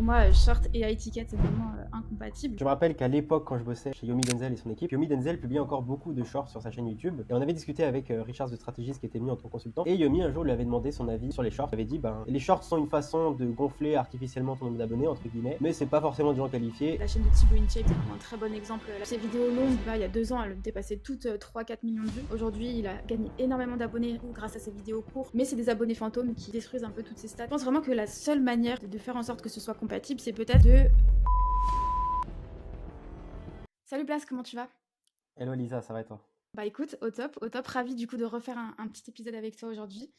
Pour moi, short et high ticket, c'est vraiment incompatible. Je me rappelle qu'à l'époque, quand je bossais chez Yomi Denzel et son équipe, Yomi Denzel publiait encore beaucoup de shorts sur sa chaîne YouTube. Et on avait discuté avec Richard, de Strategist, qui était mis en tant que consultant. Et Yomi, un jour, lui avait demandé son avis sur les shorts. Il avait dit, les shorts sont une façon de gonfler artificiellement ton nombre d'abonnés, entre guillemets, mais c'est pas forcément des gens qualifiés. La chaîne de Thibaut InShape, c'est vraiment un très bon exemple. Ses vidéos longues, il y a 2 ans, elle dépassait toutes 3-4 millions de vues. Aujourd'hui, il a gagné énormément d'abonnés grâce à ses vidéos courtes, mais c'est des abonnés fantômes qui détruisent un peu toutes ses stats. Je pense vraiment que la seule manière de faire en sorte que ce soit compatible, c'est peut-être de... Salut Blas, comment tu vas? Hello Lisa, ça va et toi? Bah écoute, au top, ravi du coup de refaire un petit épisode avec toi aujourd'hui.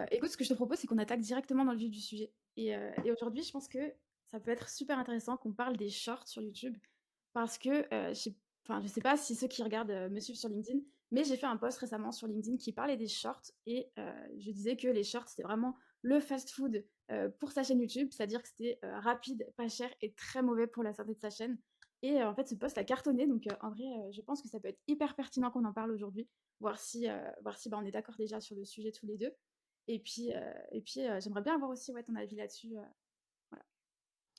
Écoute, ce que je te propose, c'est qu'on attaque directement dans le vif du sujet. Et aujourd'hui, je pense que ça peut être super intéressant qu'on parle des shorts sur YouTube parce que je sais pas si ceux qui regardent me suivent sur LinkedIn, mais j'ai fait un post récemment sur LinkedIn qui parlait des shorts et je disais que les shorts, c'était vraiment le fast-food pour sa chaîne YouTube, c'est-à-dire que c'était rapide, pas cher et très mauvais pour la santé de sa chaîne. Et en fait, ce post a cartonné, donc en vrai, je pense que ça peut être hyper pertinent qu'on en parle aujourd'hui, voir si on est d'accord déjà sur le sujet tous les deux. Et puis, j'aimerais bien avoir aussi ton avis là-dessus. Voilà.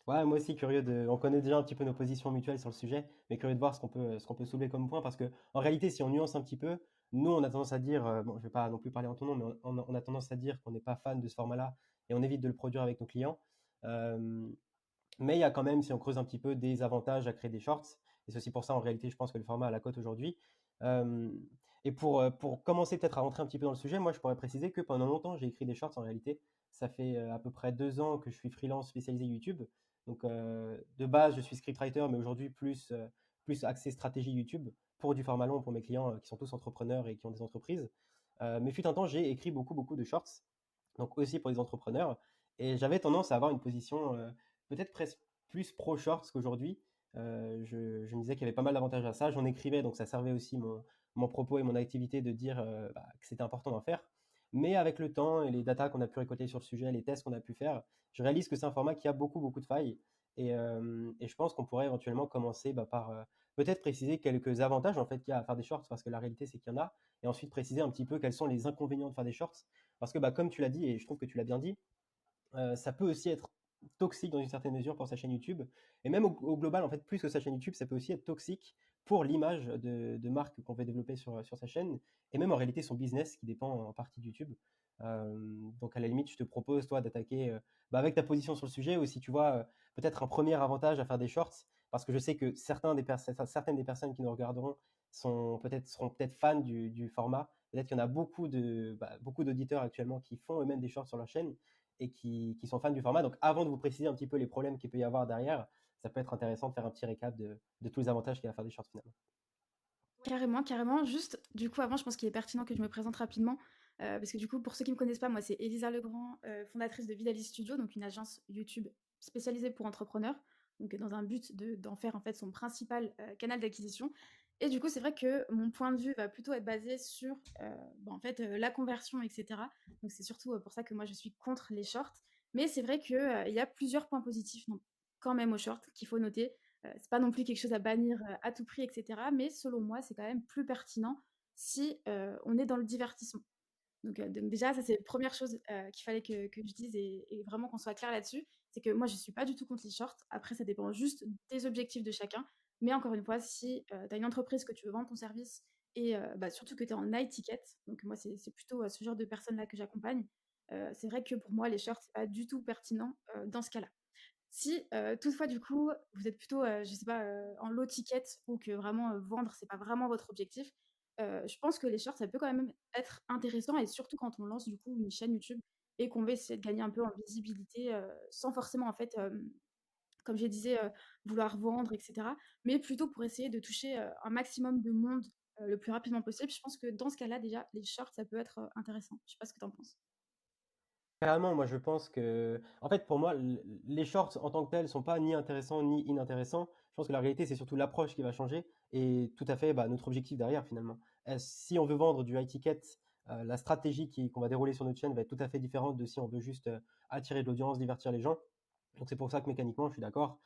Ouais, moi aussi curieux de. On connaît déjà un petit peu nos positions mutuelles sur le sujet, mais curieux de voir ce qu'on peut soulever comme point, parce que en réalité, si on nuance un petit peu, nous, on a tendance à dire, bon, je vais pas non plus parler en ton nom, mais on a tendance à dire qu'on n'est pas fan de ce format-là et on évite de le produire avec nos clients. Euh, mais il y a quand même, si on creuse un petit peu, des avantages à créer des shorts. Et c'est aussi pour ça, en réalité, je pense que le format a la cote aujourd'hui. Euh, et pour commencer peut-être à rentrer un petit peu dans le sujet, moi, je pourrais préciser que pendant longtemps, j'ai écrit des shorts en réalité. Ça fait à peu près 2 ans que je suis freelance spécialisé YouTube. Donc, de base, je suis scriptwriter, mais aujourd'hui, plus axé stratégie YouTube pour du format long pour mes clients qui sont tous entrepreneurs et qui ont des entreprises. Mais fut un temps, j'ai écrit beaucoup, beaucoup de shorts, donc aussi pour les entrepreneurs. Et j'avais tendance à avoir une position peut-être presque plus pro shorts qu'aujourd'hui. Je me disais qu'il y avait pas mal d'avantages à ça. J'en écrivais, donc ça servait aussi mon propos et mon activité de dire que c'était important d'en faire. Mais avec le temps et les datas qu'on a pu récolter sur le sujet, les tests qu'on a pu faire, je réalise que c'est un format qui a beaucoup, beaucoup de failles. Et je pense qu'on pourrait éventuellement commencer par peut-être préciser quelques avantages en fait qu'il y a à faire des shorts, parce que la réalité c'est qu'il y en a, et ensuite préciser un petit peu quels sont les inconvénients de faire des shorts. Parce que comme tu l'as dit, et je trouve que tu l'as bien dit, ça peut aussi être toxique dans une certaine mesure pour sa chaîne YouTube. Et même au global, en fait, plus que sa chaîne YouTube, ça peut aussi être toxique pour l'image de marque qu'on veut développer sur sa chaîne, et même en réalité son business qui dépend en partie de YouTube. Donc à la limite, je te propose, toi, d'attaquer avec ta position sur le sujet, ou si tu vois peut-être un premier avantage à faire des shorts, parce que je sais que certaines des personnes qui nous regarderont seront peut-être fans du format. Peut-être qu'il y en a beaucoup d'auditeurs actuellement qui font eux-mêmes des shorts sur leur chaîne et qui sont fans du format. Donc, avant de vous préciser un petit peu les problèmes qu'il peut y avoir derrière, ça peut être intéressant de faire un petit récap de tous les avantages qu'il y a à faire des shorts finalement. Carrément, carrément. Juste, du coup, avant, je pense qu'il est pertinent que je me présente rapidement. Parce que du coup, pour ceux qui ne me connaissent pas, moi, c'est Elisa Legrand, fondatrice de Vidalis Studio, donc une agence YouTube spécialisée pour entrepreneurs, donc dans un but d'en faire en fait son principal canal d'acquisition. Et du coup, c'est vrai que mon point de vue va plutôt être basé sur la conversion, etc. Donc c'est surtout pour ça que moi, je suis contre les shorts. Mais c'est vrai qu'il y a plusieurs points positifs donc, quand même aux shorts qu'il faut noter. C'est pas non plus quelque chose à bannir à tout prix, etc. Mais selon moi, c'est quand même plus pertinent si on est dans le divertissement. Donc déjà, ça c'est la première chose qu'il fallait que je dise et vraiment qu'on soit clair là-dessus. C'est que moi, je suis pas du tout contre les shorts. Après, ça dépend juste des objectifs de chacun. Mais encore une fois, si tu as une entreprise que tu veux vendre ton service et surtout que tu es en high ticket, donc moi, c'est plutôt ce genre de personnes-là que j'accompagne, c'est vrai que pour moi, les shorts, c'est pas du tout pertinent dans ce cas-là. Si, toutefois, du coup, vous êtes plutôt, je sais pas, en low ticket ou que vraiment, vendre, c'est pas vraiment votre objectif, je pense que les shorts, ça peut quand même être intéressant et surtout quand on lance, du coup, une chaîne YouTube et qu'on veut essayer de gagner un peu en visibilité, sans forcément, en fait, comme je disais, vouloir vendre et cetera, mais plutôt pour essayer de toucher, un maximum de monde, le plus rapidement possible. Je pense que dans ce cas-là, déjà, les shorts, ça peut être, intéressant. Je sais pas ce que tu en penses? Carrément, moi je pense que, en fait, pour moi, les shorts en tant que tels sont pas ni intéressants ni inintéressants. Je pense que la réalité, c'est surtout l'approche qui va changer et tout à fait notre objectif derrière finalement. Si on veut vendre du high ticket, la stratégie qu'on va dérouler sur notre chaîne va être tout à fait différente de si on veut juste attirer de l'audience, divertir les gens. Donc c'est pour ça que mécaniquement, je suis d'accord.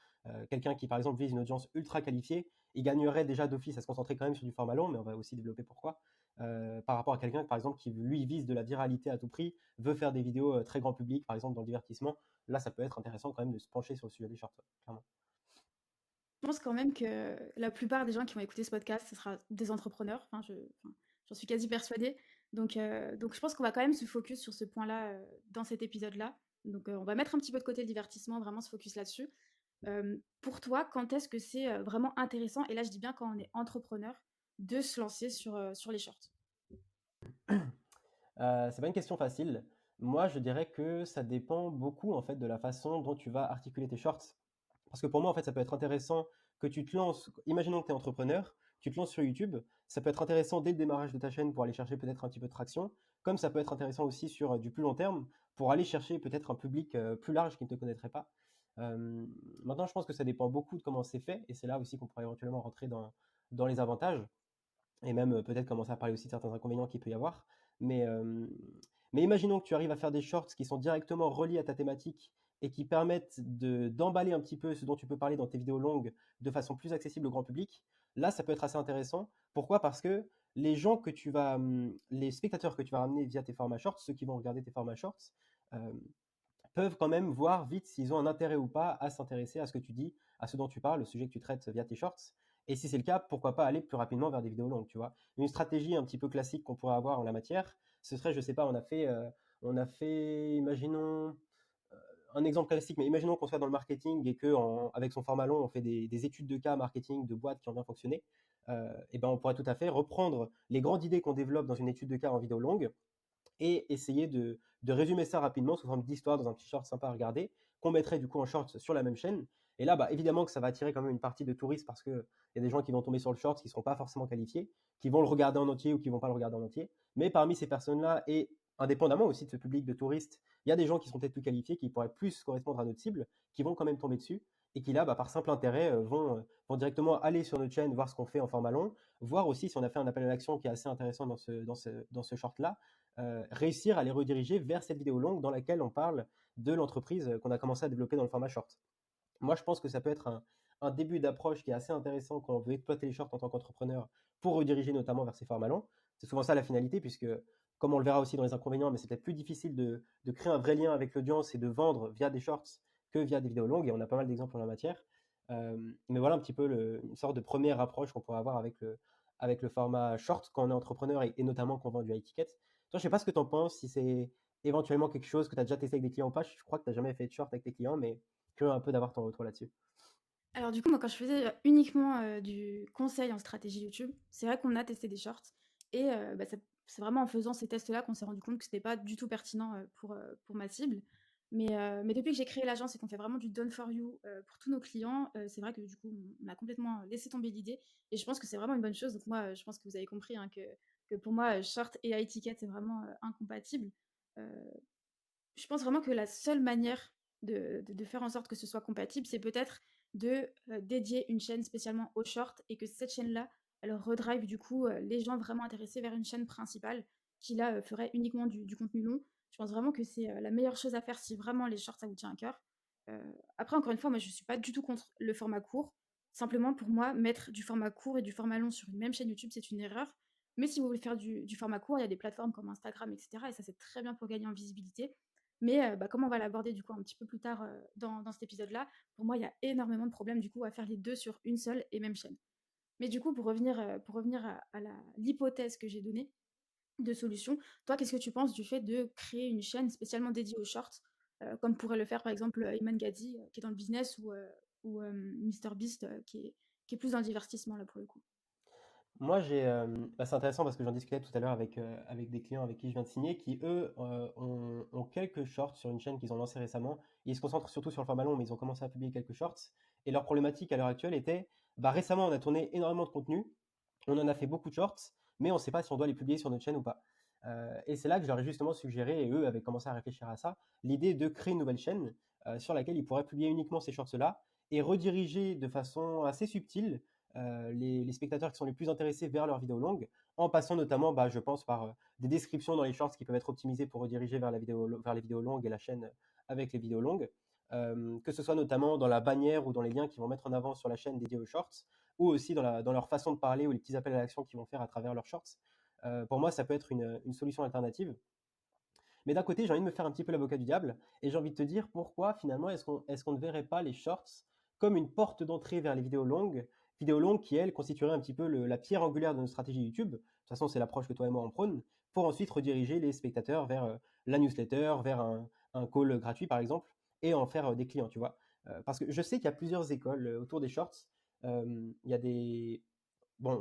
Quelqu'un qui, par exemple, vise une audience ultra qualifiée, il gagnerait déjà d'office à se concentrer quand même sur du format long, mais on va aussi développer pourquoi. Par rapport à quelqu'un, par exemple, qui lui vise de la viralité à tout prix, veut faire des vidéos très grand public, par exemple dans le divertissement. là, ça peut être intéressant quand même de se pencher sur le sujet des shorts, ouais, clairement. Je pense quand même que la plupart des gens qui vont écouter ce podcast, ce sera des entrepreneurs. J'en suis quasi persuadée. Donc je pense qu'on va quand même se focus sur ce point-là dans cet épisode-là. Donc on va mettre un petit peu de côté le divertissement, vraiment se focus là-dessus. Pour toi, quand est-ce que c'est vraiment intéressant, et là je dis bien quand on est entrepreneur, de se lancer sur les shorts? C'est pas une question facile. Moi, je dirais que ça dépend beaucoup en fait de la façon dont tu vas articuler tes shorts. Parce que pour moi, en fait, ça peut être intéressant que tu te lances. Imaginons que tu es entrepreneur, tu te lances sur YouTube. Ça peut être intéressant dès le démarrage de ta chaîne pour aller chercher peut-être un petit peu de traction. Comme ça peut être intéressant aussi sur du plus long terme pour aller chercher peut-être un public plus large qui ne te connaîtrait pas. Euh, Maintenant, je pense que ça dépend beaucoup de comment c'est fait. Et c'est là aussi qu'on pourrait éventuellement rentrer dans les avantages et même peut-être commencer à parler aussi de certains inconvénients qu'il peut y avoir. Mais, euh, mais imaginons que tu arrives à faire des shorts qui sont directement reliés à ta thématique et qui permettent d'emballer un petit peu ce dont tu peux parler dans tes vidéos longues de façon plus accessible au grand public. Là, ça peut être assez intéressant. Pourquoi? Parce que les spectateurs que tu vas ramener via tes formats shorts, ceux qui vont regarder tes formats shorts, euh, peuvent quand même voir vite s'ils ont un intérêt ou pas à s'intéresser à ce que tu dis, à ce dont tu parles, le sujet que tu traites via tes shorts. Et si c'est le cas, pourquoi pas aller plus rapidement vers des vidéos longues, tu vois. Une stratégie un petit peu classique qu'on pourrait avoir en la matière, ce serait, je sais pas, imaginons, un exemple classique, mais imaginons qu'on soit dans le marketing et que avec son format long, on fait des études de cas marketing de boîtes qui ont bien fonctionné. Et ben on pourrait tout à fait reprendre les grandes idées qu'on développe dans une étude de cas en vidéo longue et essayer de résumer ça rapidement sous forme d'histoire dans un petit short sympa à regarder, qu'on mettrait du coup en short sur la même chaîne. Et là, bah, évidemment que ça va attirer quand même une partie de touristes parce qu'il y a des gens qui vont tomber sur le short qui ne seront pas forcément qualifiés, qui vont le regarder en entier ou qui ne vont pas le regarder en entier. Mais parmi ces personnes-là, et indépendamment aussi de ce public de touristes, il y a des gens qui sont peut-être plus qualifiés, qui pourraient plus correspondre à notre cible, qui vont quand même tomber dessus et qui là, bah, par simple intérêt, vont directement aller sur notre chaîne, voir ce qu'on fait en format long, voir aussi si on a fait un appel à l'action qui est assez intéressant dans ce short-là, réussir à les rediriger vers cette vidéo longue dans laquelle on parle de l'entreprise qu'on a commencé à développer dans le format short. Moi, je pense que ça peut être un début d'approche qui est assez intéressant quand on veut exploiter les shorts en tant qu'entrepreneur pour rediriger notamment vers ces formats longs. C'est souvent ça la finalité, puisque comme on le verra aussi dans les inconvénients, mais c'est peut-être plus difficile de créer un vrai lien avec l'audience et de vendre via des shorts que via des vidéos longues, et on a pas mal d'exemples en la matière. Mais voilà un petit peu une sorte de première approche qu'on pourrait avoir avec le format short quand on est entrepreneur et notamment quand on vend du high ticket. Toi, je sais pas ce que tu en penses, si c'est éventuellement quelque chose que tu as déjà testé avec des clients ou pas. Je crois que tu n'as jamais fait de short avec tes clients, mais curieux un peu d'avoir ton retour là-dessus. Alors du coup, moi, quand je faisais uniquement du conseil en stratégie YouTube, c'est vrai qu'on a testé des shorts et c'est vraiment en faisant ces tests-là qu'on s'est rendu compte que c'était pas du tout pertinent pour ma cible. Mais depuis que j'ai créé l'agence et qu'on fait vraiment du done for you pour tous nos clients, c'est vrai que du coup, on a complètement laissé tomber l'idée et je pense que c'est vraiment une bonne chose. Donc moi, je pense que vous avez compris hein, que pour moi, short et high ticket, c'est vraiment incompatible. Euh, je pense vraiment que la seule manière de faire en sorte que ce soit compatible, c'est peut-être de dédier une chaîne spécialement aux shorts et que cette chaîne-là, elle redrive du coup les gens vraiment intéressés vers une chaîne principale qui là ferait uniquement du contenu long. Je pense vraiment que c'est la meilleure chose à faire si vraiment les shorts ça vous tient à cœur. Après, encore une fois, moi je suis pas du tout contre le format court. Simplement pour moi, mettre du format court et du format long sur une même chaîne YouTube, c'est une erreur. Mais si vous voulez faire du format court, il y a des plateformes comme Instagram, etc. Et ça, c'est très bien pour gagner en visibilité. Mais comme on va l'aborder du coup un petit peu plus tard dans cet épisode-là, pour moi, il y a énormément de problèmes du coup à faire les deux sur une seule et même chaîne. Mais du coup, pour revenir à l'hypothèse que j'ai donnée de solution, toi, qu'est-ce que tu penses du fait de créer une chaîne spécialement dédiée aux shorts, comme pourrait le faire par exemple Iman Gadi, qui est dans le business, ou MrBeast, qui est plus dans le divertissement là pour le coup. Moi, c'est intéressant parce que j'en discutais tout à l'heure avec des clients avec qui je viens de signer qui, eux, ont quelques shorts sur une chaîne qu'ils ont lancée récemment. Ils se concentrent surtout sur le format long, mais ils ont commencé à publier quelques shorts. Et leur problématique à l'heure actuelle était, bah, récemment, on a tourné énormément de contenu, on en a fait beaucoup de shorts, mais on ne sait pas si on doit les publier sur notre chaîne ou pas. Et c'est là que je leur ai justement suggéré, et eux avaient commencé à réfléchir à ça, l'idée de créer une nouvelle chaîne sur laquelle ils pourraient publier uniquement ces shorts-là et rediriger de façon assez subtile les spectateurs qui sont les plus intéressés vers leurs vidéos longues, en passant notamment, bah, je pense, par des descriptions dans les shorts qui peuvent être optimisées pour rediriger vers les vidéos longues et la chaîne avec les vidéos longues. Que ce soit notamment dans la bannière ou dans les liens qu'ils vont mettre en avant sur la chaîne dédiée aux shorts, ou aussi dans leur façon de parler ou les petits appels à l'action qu'ils vont faire à travers leurs shorts. Pour moi, ça peut être une solution alternative. Mais d'un côté, j'ai envie de me faire un petit peu l'avocat du diable et j'ai envie de te dire pourquoi finalement est-ce qu'on ne verrait pas les shorts comme une porte d'entrée vers les vidéos longues qui, elles, constitueraient un petit peu la pierre angulaire de notre stratégie YouTube. De toute façon, c'est l'approche que toi et moi on prône, pour ensuite rediriger les spectateurs vers la newsletter, vers un call gratuit par exemple, et en faire des clients, tu vois. Parce que je sais qu'il y a plusieurs écoles autour des shorts. Il y a des, bon,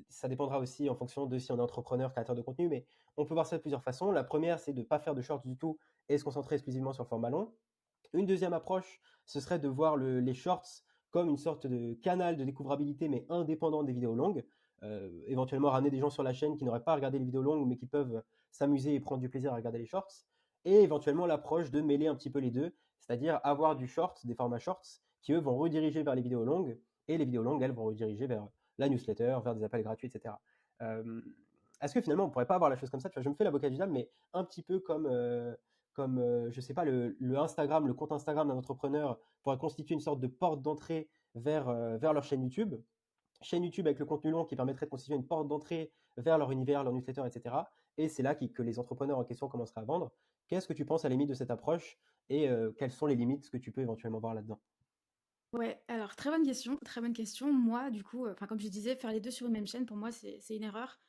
ça dépendra aussi en fonction de si on est entrepreneur, créateur de contenu, mais on peut voir ça de plusieurs façons. La première, c'est de ne pas faire de shorts du tout et se concentrer exclusivement sur le format long. Une deuxième approche, ce serait de voir les shorts comme une sorte de canal de découvrabilité, mais indépendant des vidéos longues. Éventuellement ramener des gens sur la chaîne qui n'auraient pas regardé les vidéos longues, mais qui peuvent s'amuser et prendre du plaisir à regarder les shorts. Et éventuellement l'approche de mêler un petit peu les deux, c'est-à-dire avoir du short, des formats shorts, qui eux vont rediriger vers les vidéos longues, et les vidéos longues, elles, vont rediriger vers la newsletter, vers des appels gratuits, etc. Euh, Est-ce que finalement on pourrait pas avoir la chose comme ça? Tu vois, je me fais l'avocat du diable, mais un petit peu comme je sais pas, le Instagram, le compte Instagram d'un entrepreneur pourrait constituer une sorte de porte d'entrée vers leur chaîne YouTube. Chaîne YouTube avec le contenu long qui permettrait de constituer une porte d'entrée vers leur univers, leur newsletter, etc. Et c'est là que les entrepreneurs en question commenceraient à vendre. Qu'est-ce que tu penses à la limite de cette approche et quelles sont les limites que tu peux éventuellement voir là-dedans? Ouais, alors très bonne question, très bonne question. Moi, du coup, enfin, comme je disais, faire les 2 sur une même chaîne, pour moi, c'est une erreur.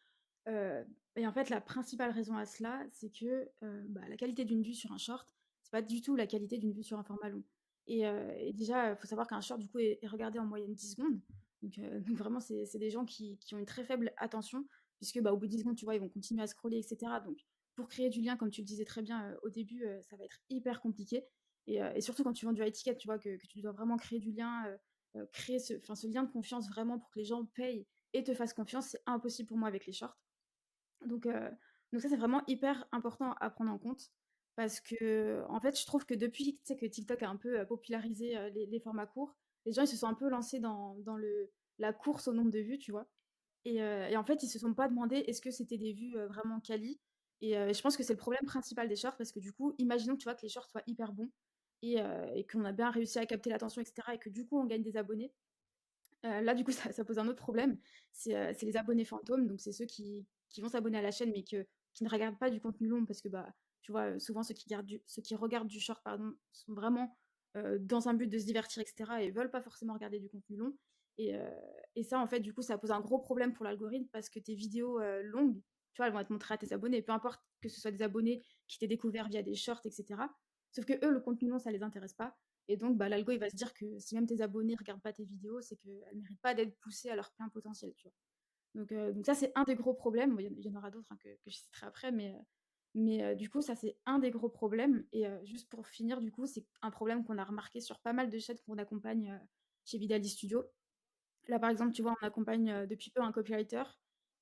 Heu et en fait, la principale raison à cela, c'est que, bah, la qualité d'une vue sur un short, c'est pas du tout la qualité d'une vue sur un format long et déjà, il faut savoir qu'un short, du coup, est regardé en moyenne 10 secondes. Donc vraiment, c'est des gens qui ont une très faible attention puisque, bah, au bout de 10 secondes, tu vois, ils vont continuer à scroller et cetera. Donc pour créer du lien, comme tu le disais très bien, au début, ça va être hyper compliqué et surtout quand tu vends du high ticket, tu vois, que tu dois vraiment créer du lien, créer ce lien de confiance vraiment pour que les gens payent et te fassent confiance. C'est impossible pour moi avec les shorts. Donc heu, donc ça, c'est vraiment hyper important à prendre en compte parce qu'en fait, je trouve que depuis, tu sais, que TikTok a un peu, popularisé, les formats courts, les gens, ils se sont un peu lancés dans la course au nombre de vues, tu vois? Et en fait, ils se sont pas demandé est-ce que c'était des vues, vraiment quali et je pense que c'est le problème principal des shorts parce que du coup, imaginons, tu vois, que les shorts soient hyper bons et qu'on a bien réussi à capter l'attention et cetera et que du coup, on gagne des abonnés. Là, du coup, ça pose un autre problème, c'est les abonnés fantômes, donc c'est ceux qui vont s'abonner à la chaîne, mais qui ne regardent pas du contenu long parce que, bah, tu vois, souvent ceux qui regardent du short, pardon, sont vraiment, dans un but de se divertir et cetera et veulent pas forcément regarder du contenu long et heu et ça, en fait, du coup, ça pose un gros problème pour l'algorithme parce que tes vidéos, longues, tu vois, elles vont être montrées à tes abonnés, peu importe que ce soit des abonnés qui t'aient découvert via des shorts et cetera. Sauf que eux, le contenu long, ça les intéresse pas et donc, bah, l'algo, il va se dire que si même tes abonnés regardent pas tes vidéos, c'est qu'elles méritent pas d'être poussées à leur plein potentiel, tu vois? Donc ça, c'est un des gros problèmes. Bon, il y en aura d'autres, hein, que je citerai après, mais du coup, ça, c'est un des gros problèmes juste pour finir, du coup, c'est un problème qu'on a remarqué sur pas mal de chaînes qu'on accompagne, chez Vidalis Studio. Là, par exemple, tu vois, on accompagne, depuis peu un copywriter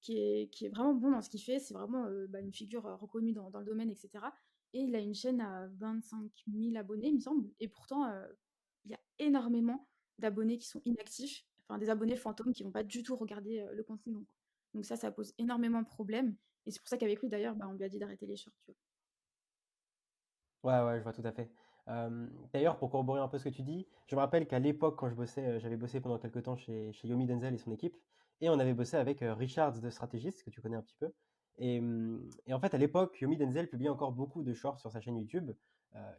qui est vraiment bon dans ce qu'il fait. C'est vraiment, bah, une figure, reconnue dans le domaine et cetera et il a une chaîne à 25 000 abonnés, il me semble et pourtant, il y a énormément d'abonnés qui sont inactifs, enfin des abonnés fantômes qui vont pas du tout regarder, le contenu donc ça pose énormément de problèmes et c'est pour ça qu'avec lui d'ailleurs, bah, on lui a dit d'arrêter les shorts, tu vois? Ouais, ouais, je vois tout à fait. D'ailleurs, pour corroborer un peu ce que tu dis, je me rappelle qu'à l'époque, quand je bossais, j'avais bossé pendant quelques temps chez Yomi Denzel et son équipe, et on avait bossé avec Richard, The Strategist, que tu connais un petit peu. Et en fait, à l'époque, Yomi Denzel publiait encore beaucoup de shorts sur sa chaîne YouTube.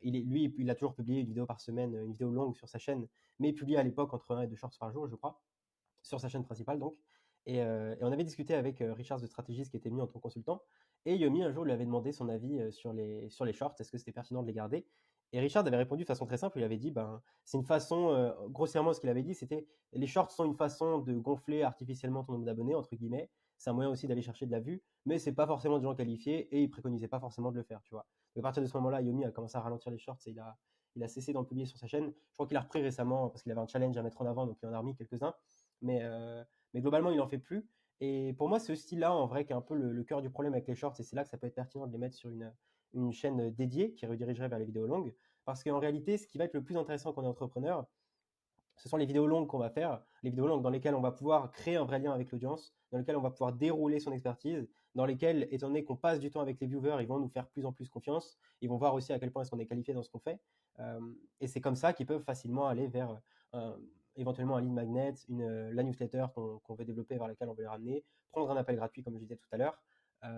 Lui, il a toujours publié une vidéo par semaine, une vidéo longue sur sa chaîne, mais il publiait à l'époque entre un et deux shorts par jour, je crois sur sa chaîne principale donc. Et on avait discuté avec Richard, de stratégiste qui était mis en tant que consultant. Et Yomi, un jour, lui avait demandé son avis sur les shorts, est-ce que c'était pertinent de les garder. Et Richard avait répondu de façon très simple, il avait dit, ben, c'est une façon, grossièrement ce qu'il avait dit, c'était, les shorts sont une façon de gonfler artificiellement ton nombre d'abonnés, entre guillemets. C'est un moyen aussi d'aller chercher de la vue, mais c'est pas forcément des gens qualifiés et il préconisait pas forcément de le faire, tu vois. Donc à partir de ce moment-là, Yomi a commencé à ralentir les shorts et il a cessé d'en publier sur sa chaîne. Je crois qu'il a repris récemment parce qu'il avait un challenge à mettre en avant, donc il en a remis quelques-uns. Mais, euh, mais globalement, il n'en fait plus. Et pour moi, ce style-là, en vrai, qui est un peu le cœur du problème avec les shorts, et c'est là que ça peut être pertinent de les mettre sur une chaîne dédiée qui redirigerait vers les vidéos longues. Parce qu'en réalité, ce qui va être le plus intéressant quand on est entrepreneur, ce sont les vidéos longues qu'on va faire, les vidéos longues dans lesquelles on va pouvoir créer un vrai lien avec l'audience, dans lesquelles on va pouvoir dérouler son expertise, dans lesquelles, étant donné qu'on passe du temps avec les viewers, ils vont nous faire plus en plus confiance, ils vont voir aussi à quel point est-ce qu'on est qualifié dans ce qu'on fait. Euh, et c'est comme ça qu'ils peuvent facilement aller vers un- éventuellement un lead magnet, la newsletter qu'on veut développer, vers laquelle on veut les ramener, prendre un appel gratuit, comme je disais tout à l'heure.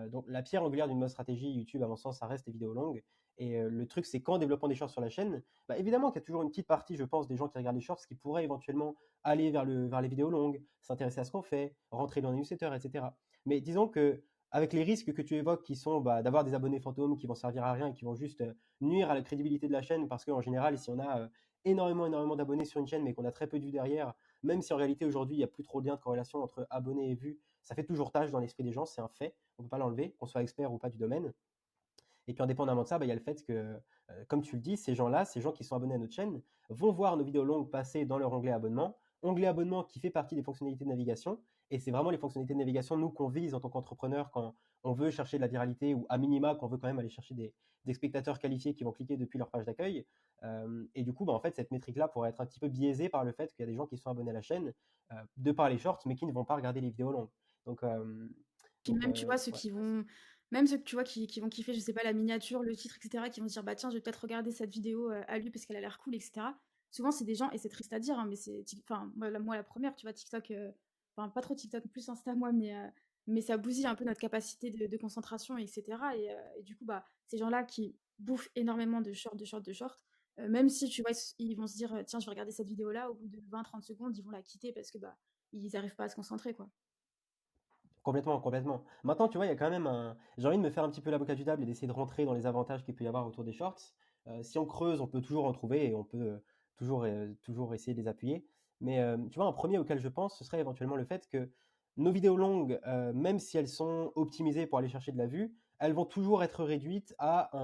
Donc la pierre angulaire d'une bonne stratégie YouTube, à mon sens, ça reste les vidéos longues. Et le truc, c'est qu'en développant des shorts sur la chaîne, bah, évidemment qu'il y a toujours une petite partie, je pense, des gens qui regardent les shorts qui pourraient éventuellement aller vers les vidéos longues, s'intéresser à ce qu'on fait, rentrer dans les newsletters, etc. Mais disons que avec les risques que tu évoques, qui sont bah, d'avoir des abonnés fantômes qui vont servir à rien et qui vont juste nuire à la crédibilité de la chaîne, parce qu'en général, si on a énormément d'abonnés sur une chaîne, mais qu'on a très peu de vues derrière, même si en réalité aujourd'hui il n'y a plus trop de lien de corrélation entre abonnés et vues, ça fait toujours tâche dans l'esprit des gens, c'est un fait, on ne peut pas l'enlever, qu'on soit expert ou pas du domaine. Et puis indépendamment de ça, bah, il y a le fait que, comme tu le dis, ces gens-là, ces gens qui sont abonnés à notre chaîne, vont voir nos vidéos longues passer dans leur onglet abonnement qui fait partie des fonctionnalités de navigation. Et c'est vraiment les fonctionnalités de navigation, nous, qu'on vise en tant qu'entrepreneur quand on veut chercher de la viralité ou à minima, qu'on veut quand même aller chercher des spectateurs qualifiés qui vont cliquer depuis leur page d'accueil. Et du coup, bah, en fait, cette métrique-là pourrait être un petit peu biaisée par le fait qu'il y a des gens qui sont abonnés à la chaîne de par les shorts, mais qui ne vont pas regarder les vidéos longues. Donc, Puis même, tu vois, ceux ouais. qui vont même ceux que tu vois qui vont kiffer, je sais pas, la miniature, le titre et cetera, qui vont se dire: «Bah tiens, je vais peut-être regarder cette vidéo, à lui parce qu'elle a l'air cool» et cetera. Souvent, c'est des gens et c'est triste à dire, hein, mais c'est enfin, moi la première, tu vois, TikTok, enfin pas trop TikTok, plus Insta moi, mais ça bousille un peu notre capacité de concentration et cetera et du coup, bah, ces gens-là qui bouffent énormément de shorts, de shorts, de shorts, même si, tu vois, ils vont se dire: «Tiens, je vais regarder cette vidéo-là», au bout de 20-30 secondes, ils vont la quitter parce que, bah, ils arrivent pas à se concentrer, quoi. Complètement, complètement. Maintenant, tu vois, il y a quand même un. J'ai envie de me faire un petit peu l'avocat du diable et d'essayer de rentrer dans les avantages qu'il peut y avoir autour des shorts. Si on creuse, on peut toujours en trouver et on peut toujours essayer de les appuyer. Mais tu vois, un premier auquel je pense, ce serait éventuellement le fait que nos vidéos longues, même si elles sont optimisées pour aller chercher de la vue, elles vont toujours être réduites à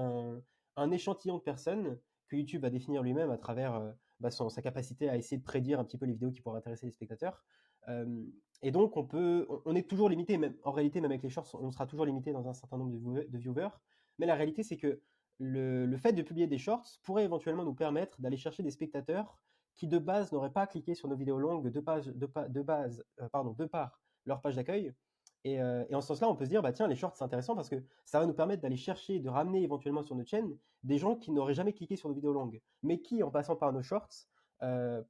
un échantillon de personnes que YouTube va définir lui-même à travers bah, sa capacité à essayer de prédire un petit peu les vidéos qui pourraient intéresser les spectateurs. Euh, et donc, on est toujours limité, même, en réalité, même avec les shorts, on sera toujours limité dans un certain nombre de viewers. Mais la réalité, c'est que le fait de publier des shorts pourrait éventuellement nous permettre d'aller chercher des spectateurs qui, de base, n'auraient pas cliqué sur nos vidéos longues de par leur page d'accueil. Et en ce sens-là, on peut se dire, bah tiens, les shorts, c'est intéressant parce que ça va nous permettre d'aller chercher, de ramener éventuellement sur notre chaîne des gens qui n'auraient jamais cliqué sur nos vidéos longues, mais qui, en passant par nos shorts,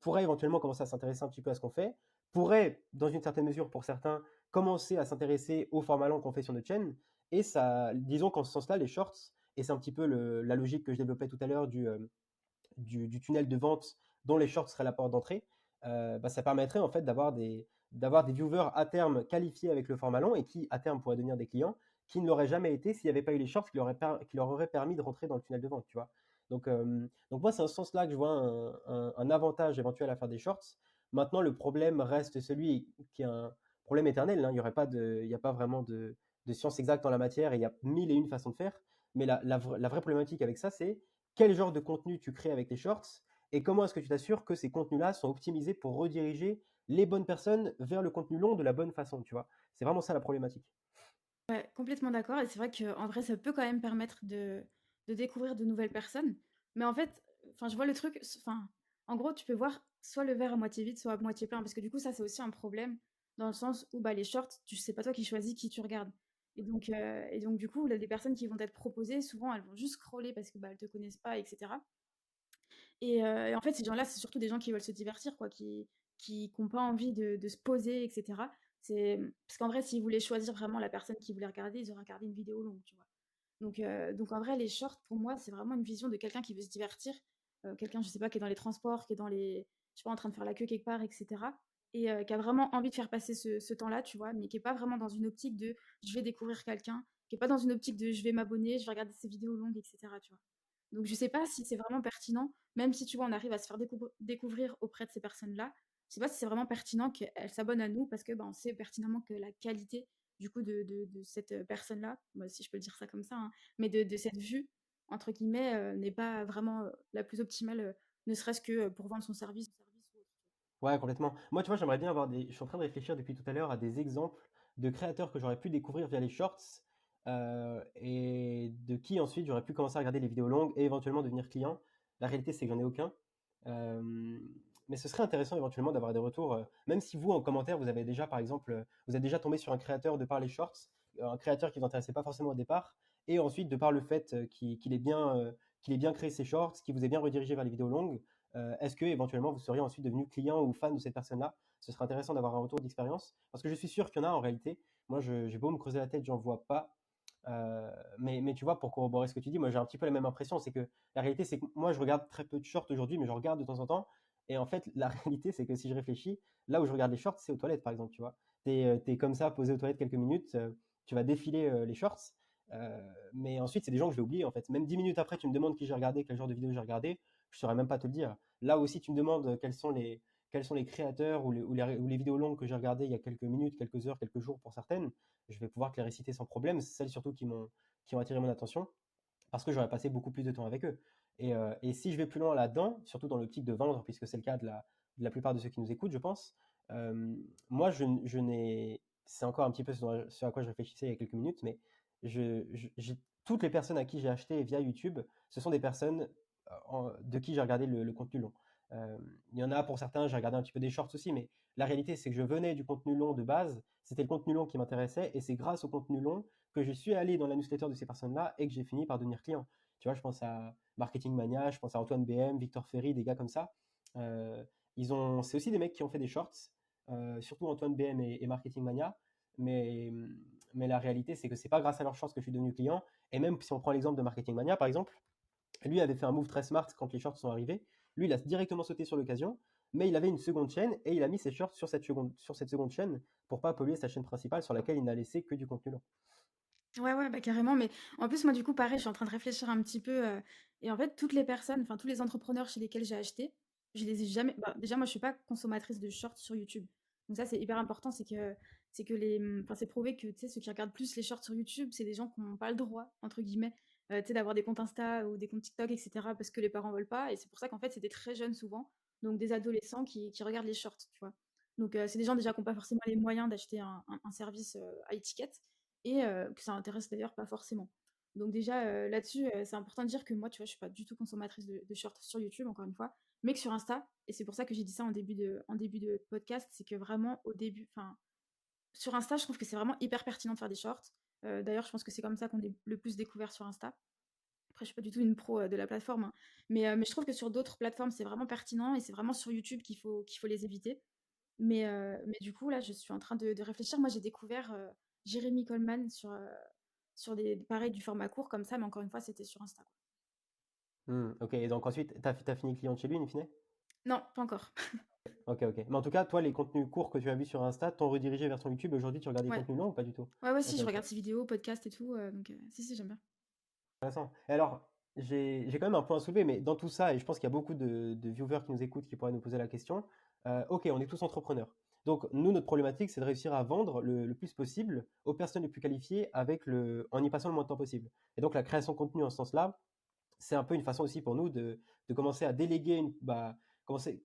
pourraient éventuellement commencer à s'intéresser un petit peu à ce qu'on fait, pourraient, dans une certaine mesure pour certains, commencer à s'intéresser au format long qu'on fait sur notre chaîne. Et ça, disons qu'en ce sens-là, les shorts, et c'est un petit peu la logique que je développais tout à l'heure du tunnel de vente dont les shorts seraient la porte d'entrée, bah, ça permettrait en fait d'avoir des viewers à terme qualifiés avec le format long et qui à terme pourraient devenir des clients qui ne l'auraient jamais été s'il n'y avait pas eu les shorts qui leur auraient permis de rentrer dans le tunnel de vente, tu vois. Donc moi, c'est en ce sens-là que je vois un avantage éventuel à faire des shorts. Maintenant, le problème reste celui qui est un problème éternel, hein. Il n'y a pas vraiment de science exacte en la matière et il y a mille et une façons de faire. Mais la vraie problématique avec ça, c'est quel genre de contenu tu crées avec tes shorts et comment est-ce que tu t'assures que ces contenus-là sont optimisés pour rediriger les bonnes personnes vers le contenu long de la bonne façon, tu vois. C'est vraiment ça la problématique. Ouais, complètement d'accord et c'est vrai qu'en vrai, ça peut quand même permettre de découvrir de nouvelles personnes. Mais en fait, enfin, je vois le truc, enfin, en gros, tu peux voir soit le verre à moitié vide, soit à moitié plein, parce que du coup, ça, c'est aussi un problème dans le sens où bah, les shorts, tu sais pas toi qui choisis qui tu regardes. Et donc du coup, là, les personnes qui vont être proposées, souvent, elles vont juste scroller parce que bah, elles te connaissent pas, etc. Et en fait, ces gens-là, c'est surtout des gens qui veulent se divertir, quoi, qui ont pas envie de se poser, et cetera. Parce qu'en vrai, s'ils voulaient choisir vraiment la personne qu'ils voulaient regarder, ils auraient regardé une vidéo longue, tu vois? Donc en vrai, les shorts, pour moi, c'est vraiment une vision de quelqu'un qui veut se divertir, quelqu'un, je sais pas, qui est dans les transports, qui est dans les je sais pas, en train de faire la queue quelque part et cetera qui a vraiment envie de faire passer ce temps-là, tu vois? Mais qui est pas vraiment dans une optique de: «Je vais découvrir quelqu'un», qui est pas dans une optique de: «Je vais m'abonner, je vais regarder ses vidéos longues» et cetera, tu vois? Donc je sais pas si c'est vraiment pertinent, même si tu vois, on arrive à se faire découvrir auprès de ces personnes-là. Je sais pas si c'est vraiment pertinent qu'elles s'abonnent à nous parce que ben, on sait pertinemment que la qualité du coup de cette personne-là, bah, si je peux le dire ça comme ça, hein, mais de cette vue, entre guillemets, n'est pas vraiment la plus optimale, ne serait-ce que pour vendre son service ou autre. Ouais, complètement. Moi, tu vois, j'aimerais bien avoir des. Je suis en train de réfléchir depuis tout à l'heure à des exemples de créateurs que j'aurais pu découvrir via les shorts et de qui ensuite j'aurais pu commencer à regarder les vidéos longues et éventuellement devenir client. La réalité, c'est que j'en ai aucun. Euh, mais ce serait intéressant éventuellement d'avoir des retours, même si vous, en commentaire, vous avez déjà, par exemple, vous êtes déjà tombé sur un créateur de par les shorts, un créateur qui ne vous intéressait pas forcément au départ, et ensuite, de par le fait qu'il ait bien créé ses shorts, qu'il vous ait bien redirigé vers les vidéos longues, est-ce que éventuellement vous seriez ensuite devenu client ou fan de cette personne-là? Ce serait intéressant d'avoir un retour d'expérience parce que je suis sûr qu'il y en a en réalité. Moi, j'ai beau me creuser la tête, j'en vois pas. Mais tu vois, pour corroborer ce que tu dis, moi j'ai un petit peu la même impression. C'est que la réalité, c'est que moi je regarde très peu de shorts aujourd'hui, mais je regarde de temps en temps. Et en fait, la réalité, c'est que si je réfléchis, là où je regarde les shorts, c'est aux toilettes, par exemple, tu vois. T'es comme ça, posé aux toilettes quelques minutes, tu vas défiler les shorts. Mais ensuite, c'est des gens que je vais oublier, en fait. Même 10 minutes après, tu me demandes qui j'ai regardé, quel genre de vidéo j'ai regardé, je saurais même pas te le dire. Là aussi, tu me demandes quels sont les créateurs ou les vidéos longues que j'ai regardées il y a quelques minutes, quelques heures, quelques jours pour certaines. Je vais pouvoir te les réciter sans problème, celles surtout qui ont attiré mon attention, parce que j'aurais passé beaucoup plus de temps avec eux. Et si je vais plus loin là-dedans, surtout dans l'optique de vendre, puisque c'est le cas de la plupart de ceux qui nous écoutent, je pense, moi, je n'ai. C'est encore un petit peu ce à quoi je réfléchissais il y a quelques minutes, mais toutes les personnes à qui j'ai acheté via YouTube, ce sont des personnes de qui j'ai regardé le contenu long. Il y en a pour certains, j'ai regardé un petit peu des shorts aussi, mais la réalité, c'est que je venais du contenu long de base, c'était le contenu long qui m'intéressait, et c'est grâce au contenu long que je suis allé dans la newsletter de ces personnes-là et que j'ai fini par devenir client. Tu vois, je pense à Marketing Mania, je pense à Antoine BM, Victor Ferry, des gars comme ça. Euh, c'est aussi des mecs qui ont fait des shorts, surtout Antoine BM et Marketing Mania. Mais, mais la réalité, c'est que c'est pas grâce à leurs shorts que je suis devenu client. Et même si on prend l'exemple de Marketing Mania, par exemple, lui avait fait un move très smart quand les shorts sont arrivés. Lui, il a directement sauté sur l'occasion, mais il avait une seconde chaîne et il a mis ses shorts sur cette seconde chaîne pour pas polluer sa chaîne principale sur laquelle il n'a laissé que du contenu long. Ouais, ouais, bah, carrément, mais en plus, moi, du coup, pareil, je suis en train de réfléchir un petit peu, et en fait, toutes les personnes, enfin, tous les entrepreneurs chez lesquels j'ai acheté, je les ai jamais bah, déjà, moi, je suis pas consommatrice de shorts sur YouTube. Donc ça, c'est hyper important, c'est que enfin, c'est prouvé que, tu sais, ceux qui regardent plus les shorts sur YouTube, c'est des gens qui n'ont pas le droit, entre guillemets, tu sais, d'avoir des comptes Insta ou des comptes TikTok, et cetera, parce que les parents veulent pas, et c'est pour ça qu'en fait, c'est des très jeunes souvent, donc des adolescents qui regardent les shorts, tu vois? Donc c'est des gens déjà qui ont pas forcément les moyens d'acheter un service, à étiquette et que ça intéresse d'ailleurs pas forcément. Donc déjà, là-dessus, c'est important de dire que moi, tu vois, je suis pas du tout consommatrice de shorts sur YouTube, encore une fois, mais que sur Insta et c'est pour ça que j'ai dit ça en début de podcast, c'est que vraiment au début enfin, sur Insta, je trouve que c'est vraiment hyper pertinent de faire des shorts. D'ailleurs, je pense que c'est comme ça qu'on est le plus découvert sur Insta. Après, je suis pas du tout une pro, de la plateforme, hein, mais je trouve que sur d'autres plateformes, c'est vraiment pertinent et c'est vraiment sur YouTube qu'il faut les éviter. Mais du coup, là, je suis en train de réfléchir. Moi, j'ai découvert Jérémy Coleman sur pareil, du format court comme ça, mais encore une fois, c'était sur Insta, quoi. Ok, et donc ensuite, t'as fini client chez lui, in fine? Non, pas encore. Ok, ok. Mais en tout cas, toi, les contenus courts que tu as vus sur Insta t'ont redirigé vers ton YouTube. Aujourd'hui, tu regardes des Ouais. contenus longs ou pas du tout? Ouais, ouais, Ok, si, je ok. regarde ses vidéos, podcasts et tout, donc si, si, j'aime bien. Intéressant. Et alors, j'ai quand même un point à soulever, mais dans tout ça, et je pense qu'il y a beaucoup de viewers qui nous écoutent qui pourraient nous poser la question. Ok, on est tous entrepreneurs. Donc, nous, notre problématique, c'est de réussir à vendre le plus possible aux personnes les plus qualifiées en y passant le moins de temps possible. Et donc, la création de contenu en ce sens-là, c'est un peu une façon aussi pour nous de commencer à déléguer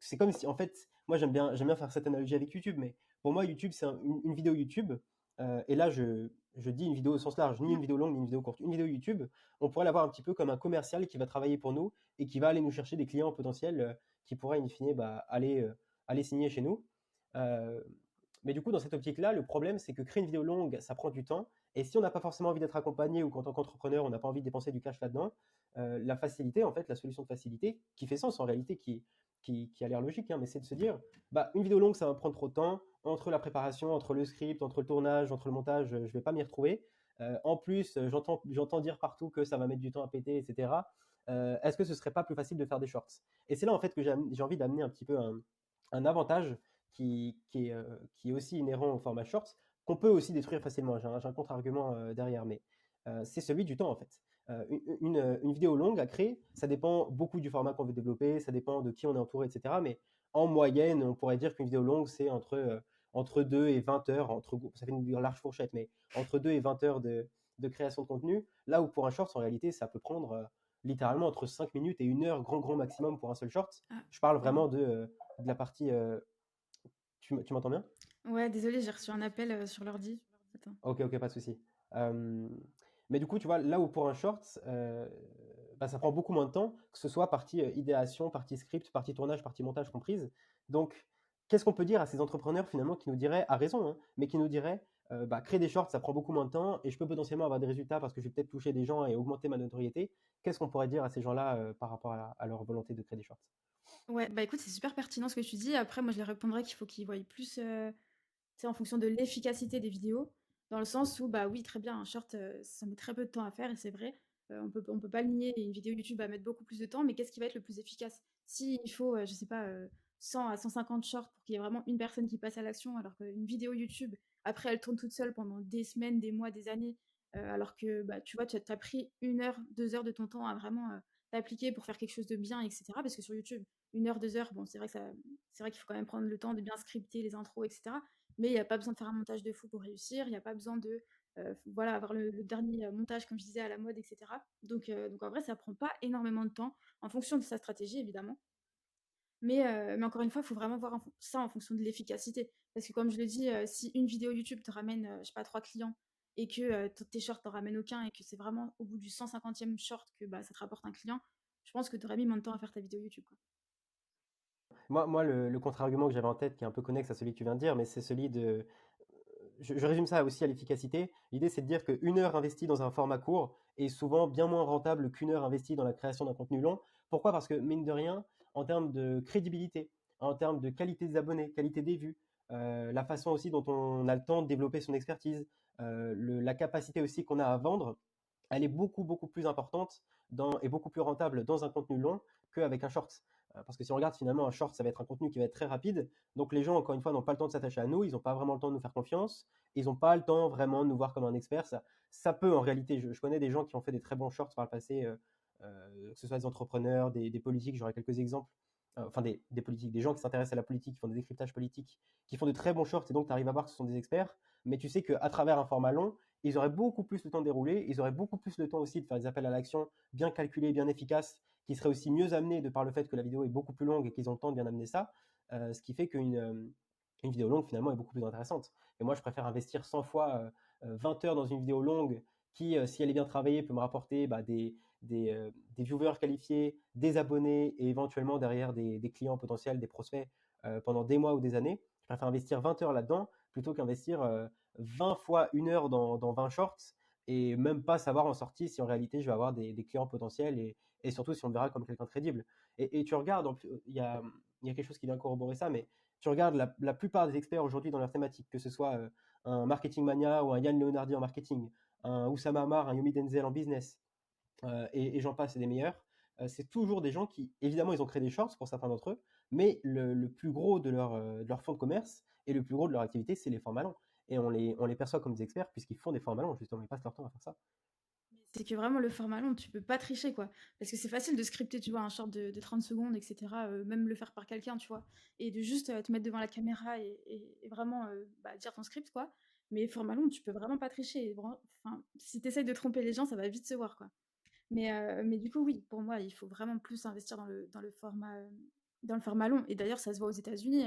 c'est comme si, en fait, moi j'aime bien faire cette analogie avec YouTube, mais pour moi, YouTube, c'est une vidéo YouTube. Et là, je dis une vidéo au sens large, ni Mmh. une vidéo longue, ni une vidéo courte. Une vidéo YouTube, on pourrait l'avoir un petit peu comme un commercial qui va travailler pour nous et qui va aller nous chercher des clients potentiels qui pourraient, in fine, aller signer chez nous. Euh, mais du coup, dans cette optique-là, le problème, c'est que créer une vidéo longue, ça prend du temps. Et si on n'a pas forcément envie d'être accompagné ou qu'en tant qu'entrepreneur, on n'a pas envie de dépenser du cash là-dedans, la facilité, en fait, la solution de facilité, qui fait sens en réalité, qui a l'air logique, hein, mais c'est de se dire, bah, une vidéo longue, ça va me prendre trop de temps. Entre la préparation, entre le script, entre le tournage, entre le montage, je ne vais pas m'y retrouver. En plus, j'entends dire partout que ça va mettre du temps à péter, etc. Est-ce que ce serait pas plus facile de faire des shorts? Et c'est là, en fait, que j'ai envie d'amener un petit peu un avantage qui est aussi inhérent au format shorts, qu'on peut aussi détruire facilement. J'ai un contre-argument derrière, mais c'est celui du temps, en fait. Une vidéo longue à créer, ça dépend beaucoup du format qu'on veut développer, ça dépend de qui on est entouré, etc. Mais en moyenne, on pourrait dire qu'une vidéo longue, c'est entre 2 et 20 heures, ça fait une large fourchette, mais entre 2 et 20 heures de création de contenu. Là où pour un short, en réalité, ça peut prendre littéralement entre 5 minutes et 1 heure, grand, grand maximum pour un seul short. Ah, Je parle pardon. vraiment de la partie. Tu m'entends bien? Ouais, désolée, j'ai reçu un appel, sur l'ordi. Attends. Ok, ok, pas de souci. Euh, mais du coup, tu vois, là où pour un short, bah, ça prend beaucoup moins de temps, que ce soit partie idéation, partie script, partie tournage, partie montage comprise. Donc, qu'est-ce qu'on peut dire à ces entrepreneurs finalement qui nous diraient, à raison, hein, mais qui nous diraient, bah, créer des shorts, ça prend beaucoup moins de temps et je peux potentiellement avoir des résultats parce que je vais peut-être toucher des gens et augmenter ma notoriété. Qu'est-ce qu'on pourrait dire à ces gens-là par rapport à leur volonté de créer des shorts? Ouais, bah, écoute, c'est super pertinent ce que tu dis. Après, moi, je leur répondrais qu'il faut qu'ils voient plus, tu sais, en fonction de l'efficacité des vidéos. Dans le sens où, bah, oui, très bien, un short, ça met très peu de temps à faire et c'est vrai, on peut pas le nier, une vidéo YouTube va mettre beaucoup plus de temps, mais qu'est-ce qui va être le plus efficace? S'il faut, je sais pas, 100 à 150 shorts pour qu'il y ait vraiment une personne qui passe à l'action, alors qu'une vidéo YouTube, après, elle tourne toute seule pendant des semaines, des mois, des années, alors que, bah, tu vois, tu as pris 1 heure, 2 heures de ton temps à vraiment, t'appliquer pour faire quelque chose de bien et cetera. Parce que sur YouTube, 1 heure, 2 heures, bon, c'est vrai qu'il faut quand même prendre le temps de bien scripter les intros et cetera. Mais il y a pas besoin de faire un montage de fou pour réussir, il y a pas besoin de, voilà, avoir le dernier, montage comme je disais à la mode et cetera. Donc en vrai, ça prend pas énormément de temps, en fonction de sa stratégie évidemment. Mais encore une fois, il faut vraiment voir ça en fonction de l'efficacité. Parce que comme je le dis, si une vidéo YouTube te ramène, je sais pas 3 clients et que, tes shorts t'en ramènent aucun et que c'est vraiment au bout du 150e short que, bah, ça te rapporte un client, je pense que tu aurais mis moins de temps à faire ta vidéo YouTube, quoi. Moi, le contre-argument que j'avais en tête, qui est un peu connexe à celui que tu viens de dire, mais c'est celui de je résume ça aussi à l'efficacité. L'idée, c'est de dire qu'une heure investie dans un format court est souvent bien moins rentable qu'une heure investie dans la création d'un contenu long. Pourquoi? Parce que, mine de rien, en termes de crédibilité, en termes de qualité des abonnés, qualité des vues, la façon aussi dont on a le temps de développer son expertise, la capacité aussi qu'on a à vendre, elle est beaucoup, beaucoup plus importante et beaucoup plus rentable dans un contenu long qu'avec un short. Parce que si on regarde finalement un short, ça va être un contenu qui va être très rapide. Donc les gens, encore une fois, n'ont pas le temps de s'attacher à nous, ils n'ont pas vraiment le temps de nous faire confiance, ils n'ont pas le temps vraiment de nous voir comme un expert. Ça peut en réalité, je connais des gens qui ont fait des très bons shorts par le passé, que ce soit des entrepreneurs, des politiques, j'aurais quelques exemples. Enfin, des politiques, des gens qui s'intéressent à la politique, qui font des décryptages politiques, qui font de très bons shorts, et donc tu arrives à voir que ce sont des experts. Mais tu sais qu'à travers un format long, ils auraient beaucoup plus le temps de dérouler, ils auraient beaucoup plus le temps aussi de faire des appels à l'action bien calculés, bien efficaces, qui seraient aussi mieux amenés de par le fait que la vidéo est beaucoup plus longue et qu'ils ont le temps de bien amener ça, ce qui fait une vidéo longue finalement est beaucoup plus intéressante. Et moi, je préfère investir 100 fois 20 heures dans une vidéo longue qui, si elle est bien travaillée, peut me rapporter des viewers qualifiés, des abonnés et éventuellement derrière des clients potentiels, des prospects pendant des mois ou des années. Je préfère investir 20 heures là-dedans plutôt qu'investir 20 fois 1 heure dans 20 shorts et même pas savoir en sortie si en réalité je vais avoir des clients potentiels et surtout si on me verra comme quelqu'un de crédible. Et tu regardes, il y a quelque chose qui vient corroborer ça, mais tu regardes la plupart des experts aujourd'hui dans leur thématique, que ce soit un marketing mania ou un Yann Leonardi en marketing, un Oussama Ammar, un Yomi Denzel en business, et j'en passe, c'est des meilleurs. C'est toujours des gens qui, évidemment, ils ont créé des shorts pour certains d'entre eux, mais le plus gros de leur fonds de commerce et le plus gros de leur activité, c'est les formats longs. Et on les perçoit comme des experts puisqu'ils font des formats longs, justement, ils passent leur temps à faire ça. C'est que vraiment le format long, tu peux pas tricher, quoi. Parce que c'est facile de scripter, tu vois, un short de 30 secondes, et cetera, même le faire par quelqu'un, tu vois? Et de juste, te mettre devant la caméra et vraiment, bah, dire ton script, quoi. Mais format long, tu peux vraiment pas tricher et enfin, si tu essayes de tromper les gens, ça va vite se voir, quoi. Mais du coup, oui, pour moi, il faut vraiment plus investir dans le format long et d'ailleurs, ça se voit aux États-Unis,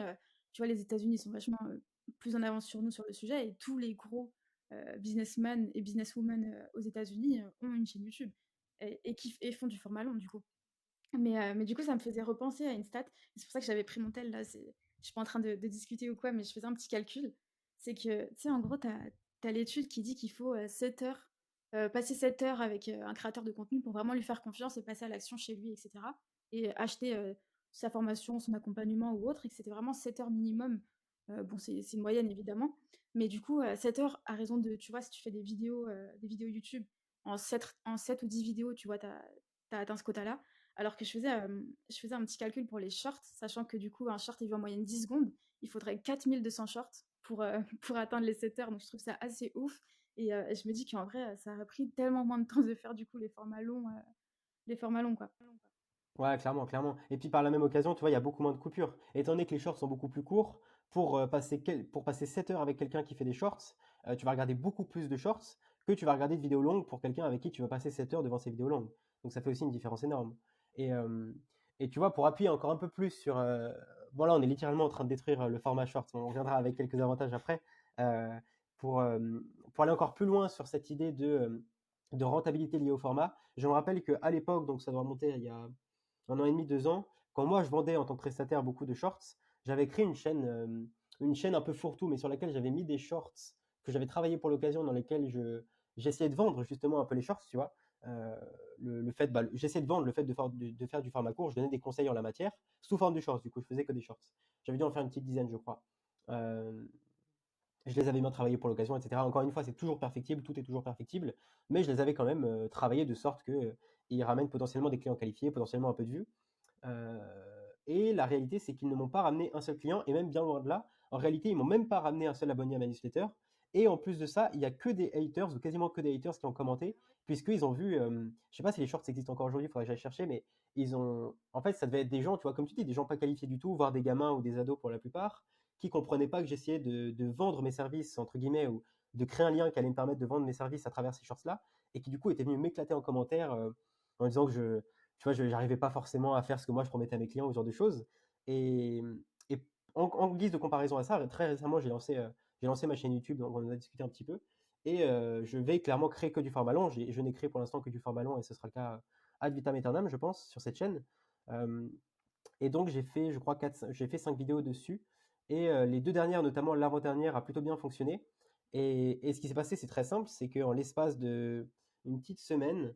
tu vois, les États-Unis sont vachement, plus en avance sur nous sur le sujet et tous les gros, businessmen et businesswomen, aux États-Unis, ont une chaîne YouTube et font du format long, du coup. Mais du coup, ça me faisait repenser à une stat. C'est pour ça que j'avais pris mon tel là, je suis pas en train de discuter ou quoi, mais je faisais un petit calcul. C'est que, tu sais, en gros, tu as l'étude qui dit qu'il faut, 7 heures, passer 7 heures avec, un créateur de contenu pour vraiment lui faire confiance et passer à l'action chez lui et cetera et acheter, sa formation, son accompagnement ou autre et que c'était vraiment 7 heures minimum. Bon, c'est une moyenne évidemment, mais du coup, 7 heures à raison de tu vois, si tu fais des vidéos YouTube en 7 ou 10 vidéos, tu vois, tu as atteint ce quota-là. Alors que je faisais un petit calcul pour les shorts, sachant que du coup, un short est vu en moyenne 10 secondes. Il faudrait 4200 shorts pour atteindre les 7 heures. Donc je trouve ça assez ouf. Et je me dis qu'en vrai, ça aurait pris tellement moins de temps de faire du coup les formats longs, quoi. Ouais, clairement, clairement. Et puis par la même occasion, tu vois, il y a beaucoup moins de coupures. Étant donné que les shorts sont beaucoup plus courts, pour passer 7 heures avec quelqu'un qui fait des shorts, tu vas regarder beaucoup plus de shorts que tu vas regarder de vidéos longues pour quelqu'un avec qui tu vas passer 7 heures devant ces vidéos longues. Donc ça fait aussi une différence énorme. Et, euh, et tu vois, pour appuyer encore un peu plus sur... bon là, on est littéralement en train de détruire le format short. On reviendra avec quelques avantages après. Euh, pour, euh, pour aller encore plus loin sur cette idée de rentabilité liée au format, je me rappelle qu'à l'époque, donc ça doit remonter il y a 1 an et demi, 2 ans, quand moi je vendais en tant que prestataire beaucoup de shorts, j'avais créé une chaîne un peu fourre-tout, mais sur laquelle j'avais mis des shorts que j'avais travaillé pour l'occasion, dans lesquels j'essayais de vendre justement un peu les shorts, tu vois. Euh, j'essayais de vendre le fait de faire du format court, je donnais des conseils en la matière, sous forme de shorts, du coup je faisais que des shorts. J'avais dû en faire une petite dizaine, je crois. Euh, je les avais bien travaillés pour l'occasion, etc. Encore une fois, c'est toujours perfectible, tout est toujours perfectible, mais je les avais quand même travaillés de sorte que ils ramènent potentiellement des clients qualifiés, potentiellement un peu de vues. Euh, et la réalité, c'est qu'ils ne m'ont pas ramené un seul client, et même bien loin de là. En réalité, ils m'ont même pas ramené un seul abonné à ma newsletter. Et en plus de ça, il y a que des haters, ou quasiment que des haters qui ont commenté, puisqu'ils ont vu, je sais pas si les shorts existent encore aujourd'hui, il faudrait que j'aille chercher, mais en fait, ça devait être des gens, tu vois, comme tu dis, des gens pas qualifiés du tout, voire des gamins ou des ados pour la plupart, qui comprenaient pas que j'essayais de vendre mes services, entre guillemets, ou de créer un lien qui allait me permettre de vendre mes services à travers ces shorts-là, et qui du coup étaient venus m'éclater en commentaire en disant que tu vois, je n'arrivais pas forcément à faire ce que moi je promettais à mes clients, ou ce genre de choses. Et, et en guise de comparaison à ça, très récemment, j'ai lancé ma chaîne YouTube, donc on en a discuté un petit peu. Et je vais clairement créer que du format long. Je n'ai créé pour l'instant que du format long, et ce sera le cas ad vitam aeternam, je pense, sur cette chaîne. Euh, et donc, j'ai fait, je crois, j'ai fait 5 vidéos dessus. Et les deux dernières, notamment l'avant-dernière, a plutôt bien fonctionné. Et ce qui s'est passé, c'est très simple, c'est qu'en l'espace de une petite semaine,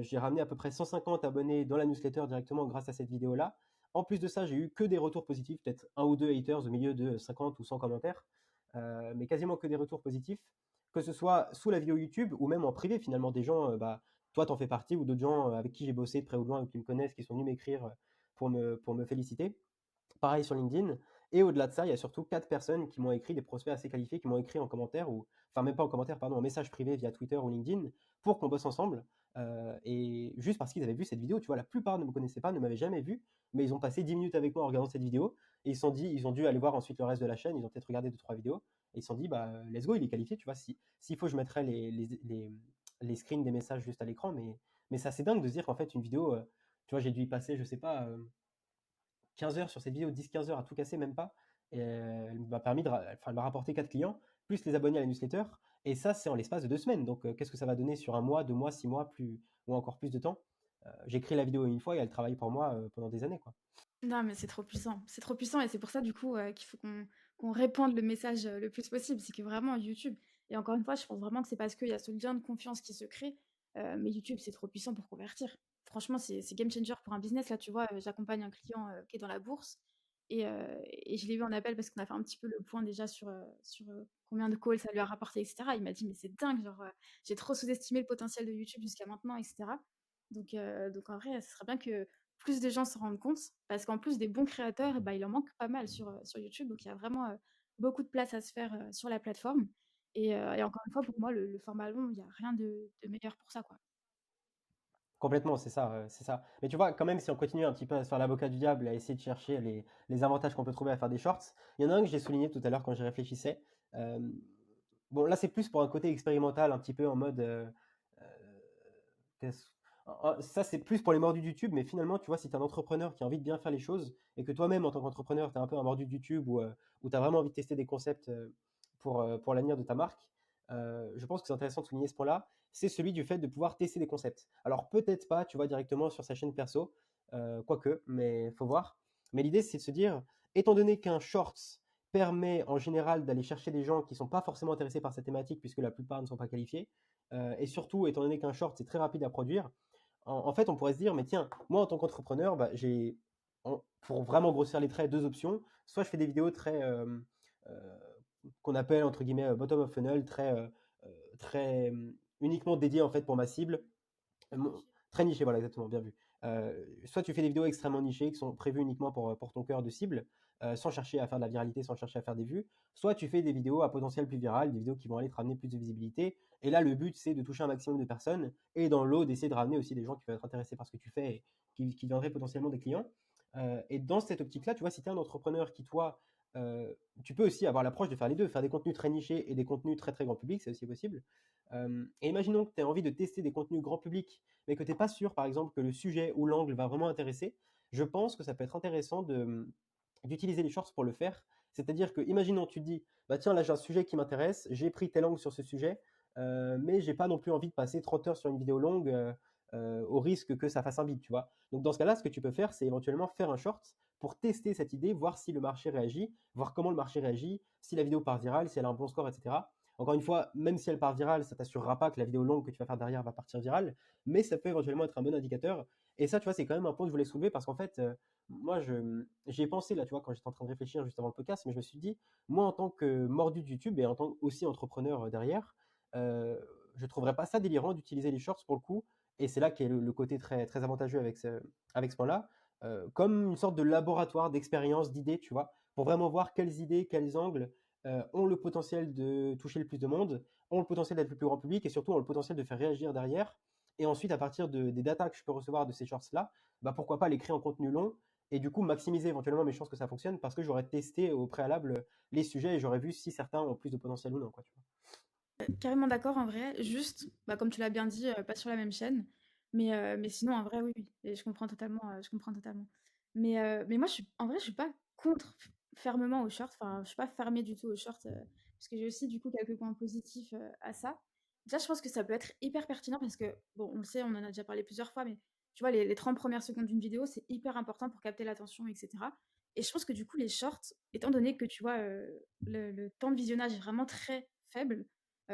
j'ai ramené à peu près 150 abonnés dans la newsletter directement grâce à cette vidéo-là. En plus de ça, j'ai eu que des retours positifs, peut-être un ou deux haters au milieu de 50 ou 100 commentaires, mais quasiment que des retours positifs, que ce soit sous la vidéo YouTube ou même en privé finalement, des gens, bah, toi t'en fais partie, ou d'autres gens avec qui j'ai bossé de près ou de loin ou qui me connaissent, qui sont venus m'écrire pour me féliciter. Pareil sur LinkedIn. Et au-delà de ça, il y a surtout 4 personnes qui m'ont écrit, des prospects assez qualifiés, qui m'ont écrit en commentaire, ou enfin même pas en commentaire, pardon, en message privé via Twitter ou LinkedIn, pour qu'on bosse ensemble. Et juste parce qu'ils avaient vu cette vidéo, tu vois, la plupart ne me connaissaient pas, ne m'avaient jamais vu, mais ils ont passé 10 minutes avec moi en regardant cette vidéo, et ils se sont dit, ils ont dû aller voir ensuite le reste de la chaîne, ils ont peut-être regardé 2 3 vidéos, et ils se sont dit, bah let's go, il est qualifié, tu vois, s'il faut, je mettrai les screens des messages juste à l'écran, mais c'est assez dingue de se dire qu'en fait, une vidéo, tu vois, j'ai dû y passer, je sais pas, 15 heures sur cette vidéo, 10 15 heures à tout casser, même pas. Et elle m'a permis enfin, elle m'a rapporté 4 clients, plus les abonnés à la newsletter. Et ça, c'est en l'espace de 2 semaines. Donc, qu'est-ce que ça va donner sur un mois, 2 mois, 6 mois, plus, ou encore plus de temps? J'ai créé la vidéo une fois et elle travaille pour moi pendant des années, quoi. Non, mais c'est trop puissant. C'est trop puissant et c'est pour ça, du coup, qu'il faut qu'on répande le message, le plus possible. C'est que vraiment YouTube et encore une fois, je pense vraiment que c'est parce qu'il y a ce lien de confiance qui se crée, mais YouTube, c'est trop puissant pour convertir. Franchement, c'est game changer pour un business. Là, tu vois, j'accompagne un client, qui est dans la bourse et je l'ai eu en appel parce qu'on a fait un petit peu le point déjà sur combien de calls ça lui a rapporté et cetera. Il m'a dit: «Mais c'est dingue, genre, j'ai trop sous-estimé le potentiel de YouTube jusqu'à maintenant et cetera». Donc en vrai, ce serait bien que plus de gens s'en rendent compte, parce qu'en plus des bons créateurs, bah, il en manque pas mal sur YouTube, donc il y a vraiment beaucoup de place à se faire sur la plateforme. Et encore une fois, pour moi, le format long, il n'y a rien de meilleur pour ça, quoi. Complètement, c'est ça, c'est ça. Mais tu vois, quand même, si on continue un petit peu à se faire l'avocat du diable, à essayer de chercher les avantages qu'on peut trouver à faire des shorts, il y en a un que j'ai souligné tout à l'heure quand j'y réfléchissais. Euh, bon, là, c'est plus pour un côté expérimental, un petit peu en mode. Euh, qu'est-ce- Ça, c'est plus pour les mordus de YouTube, mais finalement, tu vois, si tu es un entrepreneur qui a envie de bien faire les choses et que toi-même, en tant qu'entrepreneur, tu es un peu un mordu de YouTube ou tu as vraiment envie de tester des concepts pour l'avenir de ta marque, je pense que c'est intéressant de souligner ce point-là. C'est celui du fait de pouvoir tester des concepts. Alors, peut-être pas, tu vois, directement sur sa chaîne perso, quoique, mais faut voir. Mais l'idée, c'est de se dire, étant donné qu'un shorts permet en général d'aller chercher des gens qui ne sont pas forcément intéressés par cette thématique, puisque la plupart ne sont pas qualifiés, et surtout, étant donné qu'un short, c'est très rapide à produire, en fait, on pourrait se dire, mais tiens, moi, en tant qu'entrepreneur, bah, pour vraiment grossir les traits, 2 options. Soit je fais des vidéos très, euh, qu'on appelle, entre guillemets, bottom of funnel, très uniquement dédiées, en fait, pour ma cible. Très niché, voilà, exactement, bien vu. Soit tu fais des vidéos extrêmement nichées qui sont prévues uniquement pour ton cœur de cible, sans chercher à faire de la viralité, sans chercher à faire des vues. Soit tu fais des vidéos à potentiel plus viral, des vidéos qui vont aller te ramener plus de visibilité. Et là, le but, c'est de toucher un maximum de personnes et dans l'eau, d'essayer de ramener aussi des gens qui peuvent être intéressés par ce que tu fais et qui deviendraient potentiellement des clients. Et dans cette optique-là, tu vois, si tu es un entrepreneur qui, toi, tu peux aussi avoir l'approche de faire les deux, faire des contenus très nichés et des contenus très très grand public, c'est aussi possible. Et imaginons que tu as envie de tester des contenus grand public mais que tu n'es pas sûr, par exemple, que le sujet ou l'angle va vraiment intéresser, je pense que ça peut être intéressant d'utiliser les shorts pour le faire. C'est-à-dire que, imaginons, tu te dis, bah tiens, là j'ai un sujet qui m'intéresse, j'ai pris tel angle sur ce sujet, mais j'ai pas non plus envie de passer 30 heures sur une vidéo longue au risque que ça fasse un bide, tu vois. Donc dans ce cas-là, ce que tu peux faire, c'est éventuellement faire un short pour tester cette idée, voir si le marché réagit, voir comment le marché réagit, si la vidéo part virale, si elle a un bon score, etc. Encore une fois, même si elle part virale, ça t'assurera pas que la vidéo longue que tu vas faire derrière va partir virale, mais ça peut éventuellement être un bon indicateur. Et ça, tu vois, c'est quand même un point que je voulais soulever parce qu'en fait, moi, j'y ai pensé là, tu vois, quand j'étais en train de réfléchir juste avant le podcast, mais je me suis dit, moi, en tant que mordu de YouTube et en tant aussi entrepreneur derrière, euh, je trouverais pas ça délirant d'utiliser les shorts pour le coup. Et c'est là qu'est le côté très, très avantageux avec ce point-là, comme une sorte de laboratoire d'expérience, d'idées, tu vois, pour vraiment voir quelles idées, quels angles ont le potentiel de toucher le plus de monde, ont le potentiel d'être le plus grand public et surtout ont le potentiel de faire réagir derrière. Et ensuite, à partir des datas que je peux recevoir de ces shorts-là, bah pourquoi pas les créer en contenu long et du coup maximiser éventuellement mes chances que ça fonctionne parce que j'aurais testé au préalable les sujets et j'aurais vu si certains ont plus de potentiel ou non, quoi, tu vois. Carrément d'accord en vrai, juste, bah, comme tu l'as bien dit, pas sur la même chaîne, mais sinon en vrai oui, oui et je comprends totalement, je comprends totalement. Mais moi je suis pas contre fermement aux shorts, enfin je suis pas fermée du tout aux shorts, parce que j'ai aussi du coup quelques points positifs, à ça. Déjà je pense que ça peut être hyper pertinent parce que, bon on le sait, on en a déjà parlé plusieurs fois, mais tu vois les 30 1 secondes d'une vidéo, c'est hyper important pour capter l'attention et cetera et je pense que du coup les shorts, étant donné que tu vois, le temps de visionnage est vraiment très faible,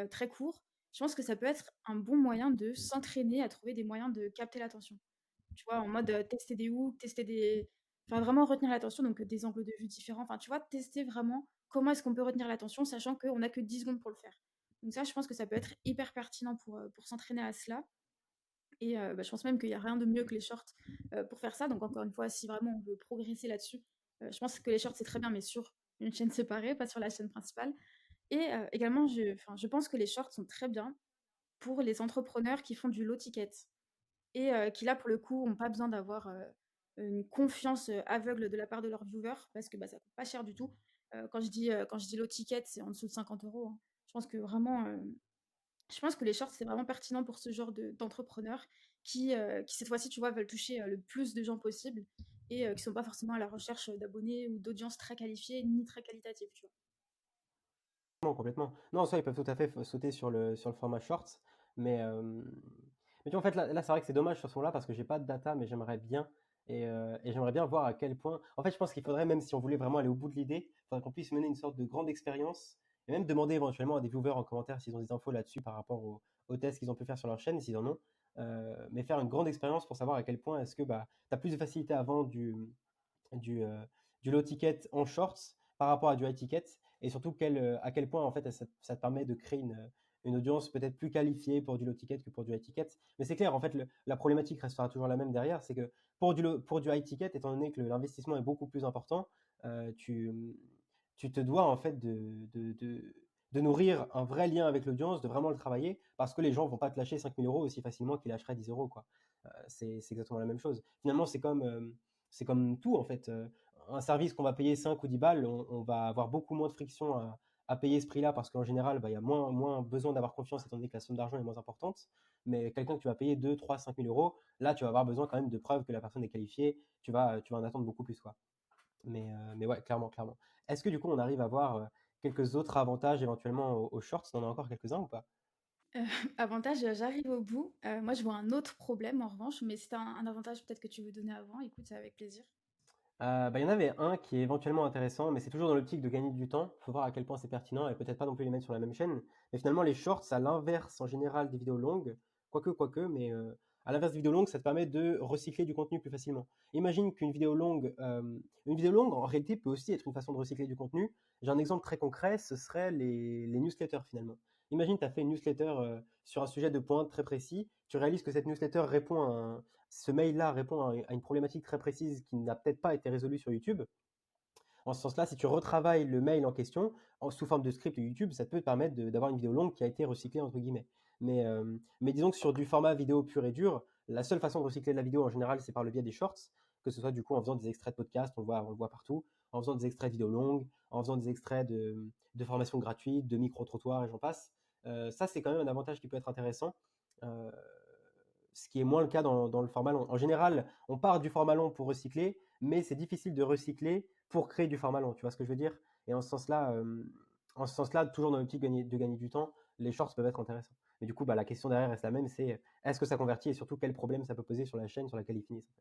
très court, je pense que ça peut être un bon moyen de s'entraîner à trouver des moyens de capter l'attention. Tu vois, en mode, tester des hooks, tester des enfin vraiment retenir l'attention, donc des angles de vue différents. Enfin, tu vois, tester vraiment comment est-ce qu'on peut retenir l'attention, sachant qu'on n'a que 10 secondes pour le faire. Donc ça, je pense que ça peut être hyper pertinent pour s'entraîner à cela et bah, je pense même qu'il y a rien de mieux que les shorts, pour faire ça. Donc encore une fois, si vraiment on veut progresser là-dessus, je pense que les shorts, c'est très bien, mais sur une chaîne séparée, pas sur la chaîne principale et également je pense que les shorts sont très bien pour les entrepreneurs qui font du low ticket et qui là, pour le coup, ont pas besoin d'avoir, une confiance, aveugle de la part de leurs viewers parce que, bah, ça coûte pas cher du tout. Quand je dis low ticket, c'est en dessous de 50 €, hein. Je pense que vraiment, je pense que les shorts, c'est vraiment pertinent pour ce genre d'entrepreneurs qui cette fois-ci, tu vois, veulent toucher, le plus de gens possible et qui sont pas forcément à la recherche, d'abonnés ou d'audience très qualifiée ni très qualitative, tu vois? Complètement. Non, ça, ils peuvent tout à fait sauter sur le format shorts. Mais, euh, mais tu vois, en fait, là c'est vrai que c'est dommage sur ce là parce que j'ai pas de data, mais j'aimerais bien. Et j'aimerais bien voir à quel point. En fait, je pense qu'il faudrait, même si on voulait vraiment aller au bout de l'idée, il faudrait qu'on puisse mener une sorte de grande expérience et même demander éventuellement à des viewers en commentaire s'ils ont des infos là-dessus par rapport aux tests qu'ils ont pu faire sur leur chaîne, s'ils en ont. Mais faire une grande expérience pour savoir à quel point est-ce que bah, tu as plus de facilité à vendre du, euh, du low ticket en shorts par rapport à du high ticket et surtout à quel point en fait ça te permet de créer une audience peut-être plus qualifiée pour du low ticket que pour du high ticket. Mais c'est clair, en fait, la problématique restera toujours la même derrière, c'est que pour du high ticket, étant donné que l'investissement est beaucoup plus important, euh, tu, tu te dois en fait de nourrir un vrai lien avec l'audience, de vraiment le travailler, parce que les gens vont pas te lâcher 5 000 € aussi facilement qu'ils lâcheraient 10 €, quoi. C'est exactement la même chose. Finalement, c'est comme tout en fait. Un service qu'on va payer 5 ou 10 balles, on va avoir beaucoup moins de friction à payer ce prix-là parce qu'en général, bah, il y a moins besoin d'avoir confiance étant donné que la somme d'argent est moins importante. Mais quelqu'un que tu vas payer 2 3 5 000 euros, là, tu vas avoir besoin quand même de preuves que la personne est qualifiée. Tu vas en attendre beaucoup plus, quoi. Mais ouais, clairement, clairement. Est-ce que du coup, on arrive à voir quelques autres avantages éventuellement aux shorts? On en a encore quelques-uns ou pas? Heu, avantage, j'arrive au bout. Moi, je vois un autre problème en revanche, mais c'est un avantage peut-être que tu veux donner avant. Écoute, c'est avec plaisir. Bah, il y en avait un qui est éventuellement intéressant, mais c'est toujours dans l'optique de gagner du temps. Faut voir à quel point c'est pertinent et peut-être pas non plus les mettre sur la même chaîne. Mais finalement, les shorts, à l'inverse en général des vidéos longues, quoique, mais à l'inverse des vidéos longues, ça te permet de recycler du contenu plus facilement. Imagine une vidéo longue en réalité peut aussi être une façon de recycler du contenu. J'ai un exemple très concret, ce serait les newsletters finalement. Imagine, tu as fait une newsletter sur un sujet de pointe très précis, tu réalises que cette newsletter ce mail-là répond à une problématique très précise qui n'a peut-être pas été résolue sur YouTube. En ce sens-là, si tu retravailles le mail en question sous forme de script YouTube, ça peut te permettre d'avoir une vidéo longue qui a été recyclée, entre guillemets. Mais disons que sur du format vidéo pur et dur, la seule façon de recycler de la vidéo en général, c'est par le biais des shorts, que ce soit du coup en faisant des extraits de podcast, on le voit partout, en faisant des extraits de vidéos longues, en faisant des extraits de formations gratuites, de micro-trottoirs et j'en passe. Ça, c'est quand même un avantage qui peut être intéressant. Euh, Ce qui est moins le cas dans le format long. En général, on part du format long pour recycler, mais c'est difficile de recycler pour créer du format long. Tu vois ce que je veux dire? Et en ce sens-là, toujours dans l'optique de gagner du temps, les shorts peuvent être intéressants. Mais du coup, bah, la question derrière reste la même, c'est est-ce que ça convertit et surtout quel problème ça peut poser sur la chaîne sur laquelle ils finissent.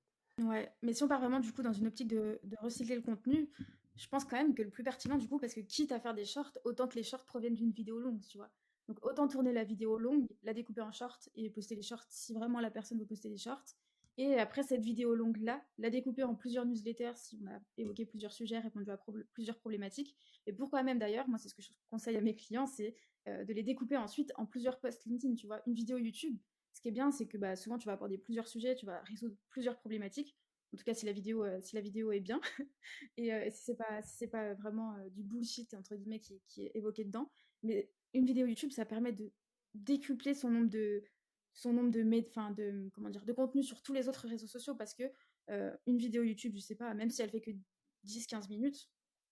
Ouais, mais si on part vraiment du coup dans une optique de recycler le contenu, je pense quand même que le plus pertinent du coup, parce que quitte à faire des shorts, autant que les shorts proviennent d'une vidéo longue, tu vois. Donc autant tourner la vidéo longue, la découper en shorts et poster les shorts si vraiment la personne veut poster des shorts. Et après cette vidéo longue-là, la découper en plusieurs newsletters si on a évoqué plusieurs sujets, répondu à plusieurs problématiques. Et pourquoi même d'ailleurs, moi c'est ce que je conseille à mes clients, c'est de les découper ensuite en plusieurs posts LinkedIn, tu vois. Une vidéo YouTube, ce qui est bien, c'est que bah, souvent tu vas aborder plusieurs sujets, tu vas résoudre plusieurs problématiques. En tout cas, si la vidéo est bien. Et si c'est pas vraiment du bullshit, entre guillemets, qui est évoqué dedans. Mais une vidéo YouTube, ça permet de décupler son nombre enfin comment dire, de contenus sur tous les autres réseaux sociaux parce que une vidéo YouTube, je sais pas, même si elle fait que 10-15 minutes,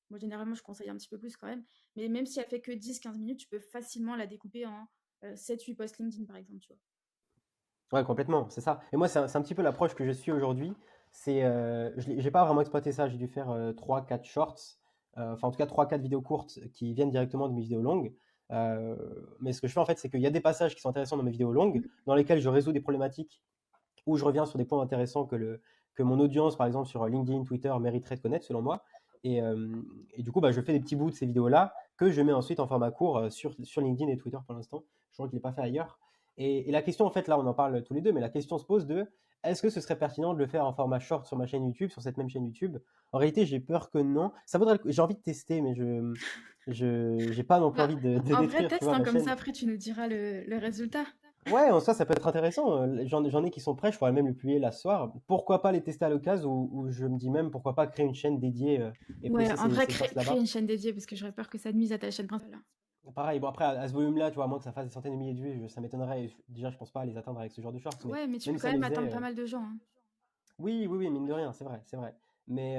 moi généralement je conseille un petit peu plus quand même, mais même si elle fait que 10-15 minutes, tu peux facilement la découper en 7-8 posts LinkedIn par exemple, tu vois. Ouais, complètement, c'est ça. Et moi, c'est un petit peu l'approche que je suis aujourd'hui. J'ai pas vraiment exploité ça. J'ai dû faire 3-4 shorts, enfin en tout cas 3-4 vidéos courtes qui viennent directement de mes vidéos longues. Euh, mais ce que je fais en fait, c'est qu'il y a des passages qui sont intéressants dans mes vidéos longues, Mm. dans lesquels je résous des problématiques ou je reviens sur des points intéressants que mon audience, par exemple sur LinkedIn, Twitter, mériterait de connaître selon moi. Et du coup, bah, je fais des petits bouts de ces vidéos-là que je mets ensuite en format court sur LinkedIn et Twitter pour l'instant. Je crois qu'il n'est pas fait ailleurs. Et la question, en fait, là, on en parle tous les deux, mais la question se pose de est-ce que ce serait pertinent de le faire en format short sur ma chaîne YouTube, sur cette même chaîne YouTube? En réalité, j'ai peur que non. J'ai envie de tester, mais j'ai pas non plus Bah, envie de en vrai, détruire, tu teste, vois, hein, ma comme ça chaîne. après tu nous diras le résultat. Ouais, en soi, ça peut être intéressant. J'en ai qui sont prêts, je pourrais même les publier là ce soir. Pourquoi pas les tester à l'occasion ou je me dis même pourquoi pas créer une chaîne dédiée et Ouais, poster en vrai, ces shorts créer là-bas. une chaîne dédiée parce que j'aurais peur que ça nuise à ta chaîne principale. Pareil, bon après, à ce volume-là, tu vois, à moins que ça fasse des centaines de milliers de vues, ça m'étonnerait. Et déjà, je pense pas à les atteindre avec ce genre de shorts, mais Ouais, mais tu même peux si quand ça même les atteindre faisait, pas mal de gens, hein. oui, oui, oui, mine de rien, c'est vrai, c'est vrai. Mais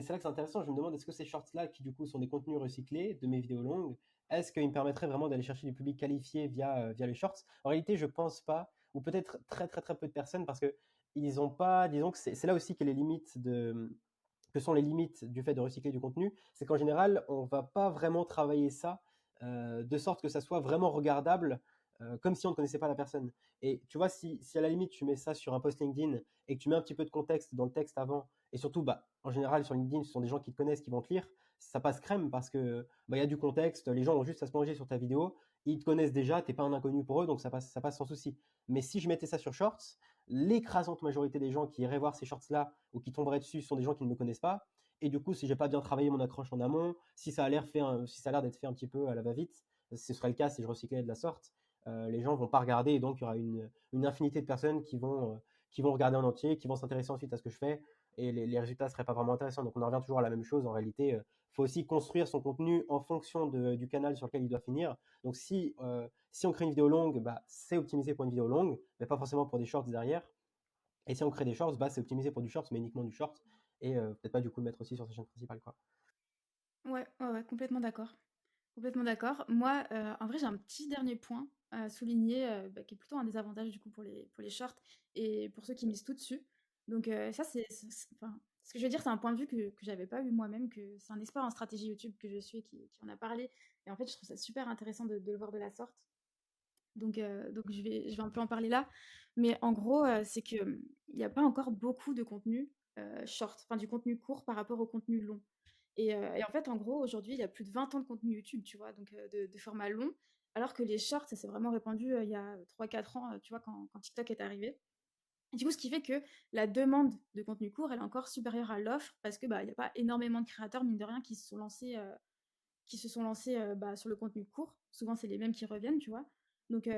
c'est là que c'est intéressant. Je me demande, est-ce que ces shorts-là, qui du coup sont des contenus recyclés de mes vidéos longues, est-ce qu'ils me permettraient vraiment d'aller chercher du public qualifié via les shorts? En réalité, je pense pas, ou peut-être très très très peu de personnes, parce que ils ont pas, disons que c'est là aussi que sont les limites du fait de recycler du contenu, c'est qu'en général, on va pas vraiment travailler ça de sorte que ça soit vraiment regardable comme si on ne connaissait pas la personne. Et tu vois, si à la limite tu mets ça sur un post LinkedIn et que tu mets un petit peu de contexte dans le texte avant, et surtout, bah, en général, sur LinkedIn, ce sont des gens qui te connaissent, qui vont te lire, ça passe crème parce que bah, y a du contexte, les gens ont juste à se plonger sur ta vidéo, ils te connaissent déjà, t'es pas un inconnu pour eux, donc ça passe sans souci. Mais si je mettais ça sur Shorts, l'écrasante majorité des gens qui iraient voir ces shorts-là ou qui tomberaient dessus sont des gens qui ne me connaissent pas. Et du coup, si j'ai pas bien travaillé mon accroche en amont, si ça a l'air d'être fait un petit peu à la va-vite, ce serait le cas si je recyclais de la sorte, les gens vont pas regarder et donc il y aura une infinité de personnes qui vont regarder en entier, qui vont s'intéresser ensuite à ce que je fais et les résultats seraient pas vraiment intéressants. Donc on en revient toujours à la même chose. En réalité, faut aussi construire son contenu en fonction du canal sur lequel il doit finir. Donc si on crée une vidéo longue, bah, c'est optimisé pour une vidéo longue, mais pas forcément pour des shorts derrière. Et si on crée des shorts, bah, c'est optimisé pour du shorts, mais uniquement du short. Et peut-être pas du coup le mettre aussi sur sa chaîne principale, quoi. Ouais, ouais, ouais, complètement d'accord. Complètement d'accord. Moi, en vrai, j'ai un petit dernier point à souligner, bah, qui est plutôt un désavantage du coup pour les shorts et pour ceux qui misent tout dessus. Donc, ça, enfin, ce que je veux dire, c'est un point de vue que j'avais pas eu moi-même, que c'est un expert en stratégie YouTube que je suis qui en a parlé. Et en fait, je trouve ça super intéressant de le voir de la sorte. Donc je vais un peu en parler là. Mais en gros, c'est que, il y a pas encore beaucoup de contenu, short, enfin du contenu court par rapport au contenu long. Et en fait, en gros, aujourd'hui, il y a plus de 20 ans de contenu YouTube, tu vois? Donc de format long, alors que les shorts, ça s'est vraiment répandu, il y a 3-4 ans, tu vois? Quand TikTok est arrivé. Et du coup, ce qui fait que la demande de contenu court, elle est encore supérieure à l'offre parce que, bah, il y a pas énormément de créateurs, mine de rien, qui se sont lancés bah, sur le contenu court. Souvent, c'est les mêmes qui reviennent, tu vois. Donc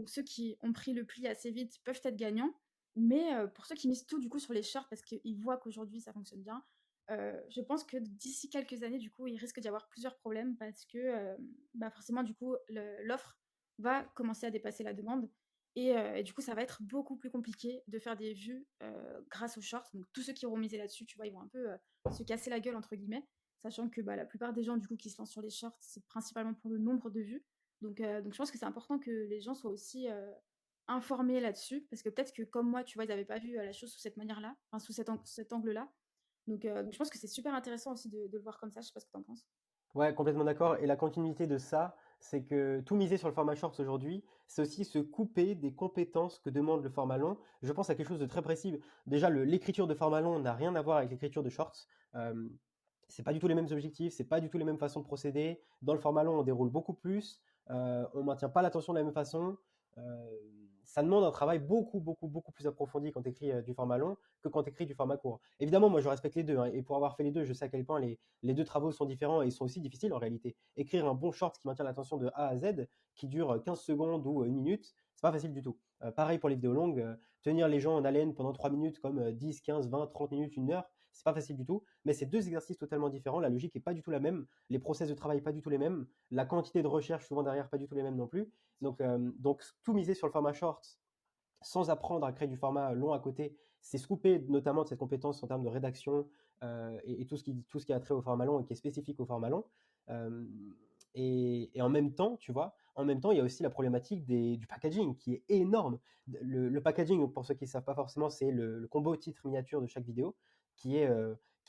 ceux qui ont pris le pli assez vite peuvent être gagnants. Mais pour ceux qui misent tout du coup sur les shorts parce qu'ils voient qu'aujourd'hui ça fonctionne bien, je pense que d'ici quelques années, du coup, il risque d'y avoir plusieurs problèmes parce que bah, forcément, du coup, l'offre va commencer à dépasser la demande. Et du coup, ça va être beaucoup plus compliqué de faire des vues grâce aux shorts. Donc tous ceux qui auront misé là-dessus, tu vois, ils vont un peu se casser la gueule, entre guillemets. Sachant que bah, la plupart des gens du coup qui se lancent sur les shorts, c'est principalement pour le nombre de vues. Donc je pense que c'est important que les gens soient aussi informés là-dessus, parce que peut-être que comme moi, tu vois, ils n'avaient pas vu la chose sous cette manière-là, enfin sous cet angle-là. Donc je pense que c'est super intéressant aussi de le voir comme ça, je sais pas ce que tu en penses. Ouais, complètement d'accord. Et la continuité de ça, c'est que tout miser sur le format shorts aujourd'hui, c'est aussi se couper des compétences que demande le format long. Je pense à quelque chose de très précis. Déjà, l'écriture de format long n'a rien à voir avec l'écriture de shorts. Euh, c'est pas du tout les mêmes objectifs, c'est pas du tout les mêmes façons de procéder. Dans le format long, on déroule beaucoup plus, on maintient pas l'attention de la même façon. Euh, ça demande un travail beaucoup, beaucoup, beaucoup plus approfondi quand tu écris du format long que quand tu écris du format court. Évidemment, moi, je respecte les deux, hein, et pour avoir fait les deux, je sais à quel point les deux travaux sont différents et ils sont aussi difficiles en réalité. Écrire un bon short qui maintient l'attention de A à Z, qui dure 15 secondes ou une minute, c'est pas facile du tout. Pareil pour les vidéos longues, tenir les gens en haleine pendant 3 minutes comme 10, 15, 20, 30 minutes, une heure, c'est pas facile du tout. Mais c'est deux exercices totalement différents, la logique est pas du tout la même, les process de travail pas du tout les mêmes, la quantité de recherche souvent derrière pas du tout les mêmes non plus. Donc tout miser sur le format short sans apprendre à créer du format long à côté, c'est se couper notamment de cette compétence en termes de rédaction et tout ce qui a trait au format long et qui est spécifique au format long. Euh, et en même temps, tu vois, en même temps, il y a aussi la problématique du packaging qui est énorme. Le packaging, pour ceux qui ne savent pas forcément, c'est le combo titre miniature de chaque vidéo qui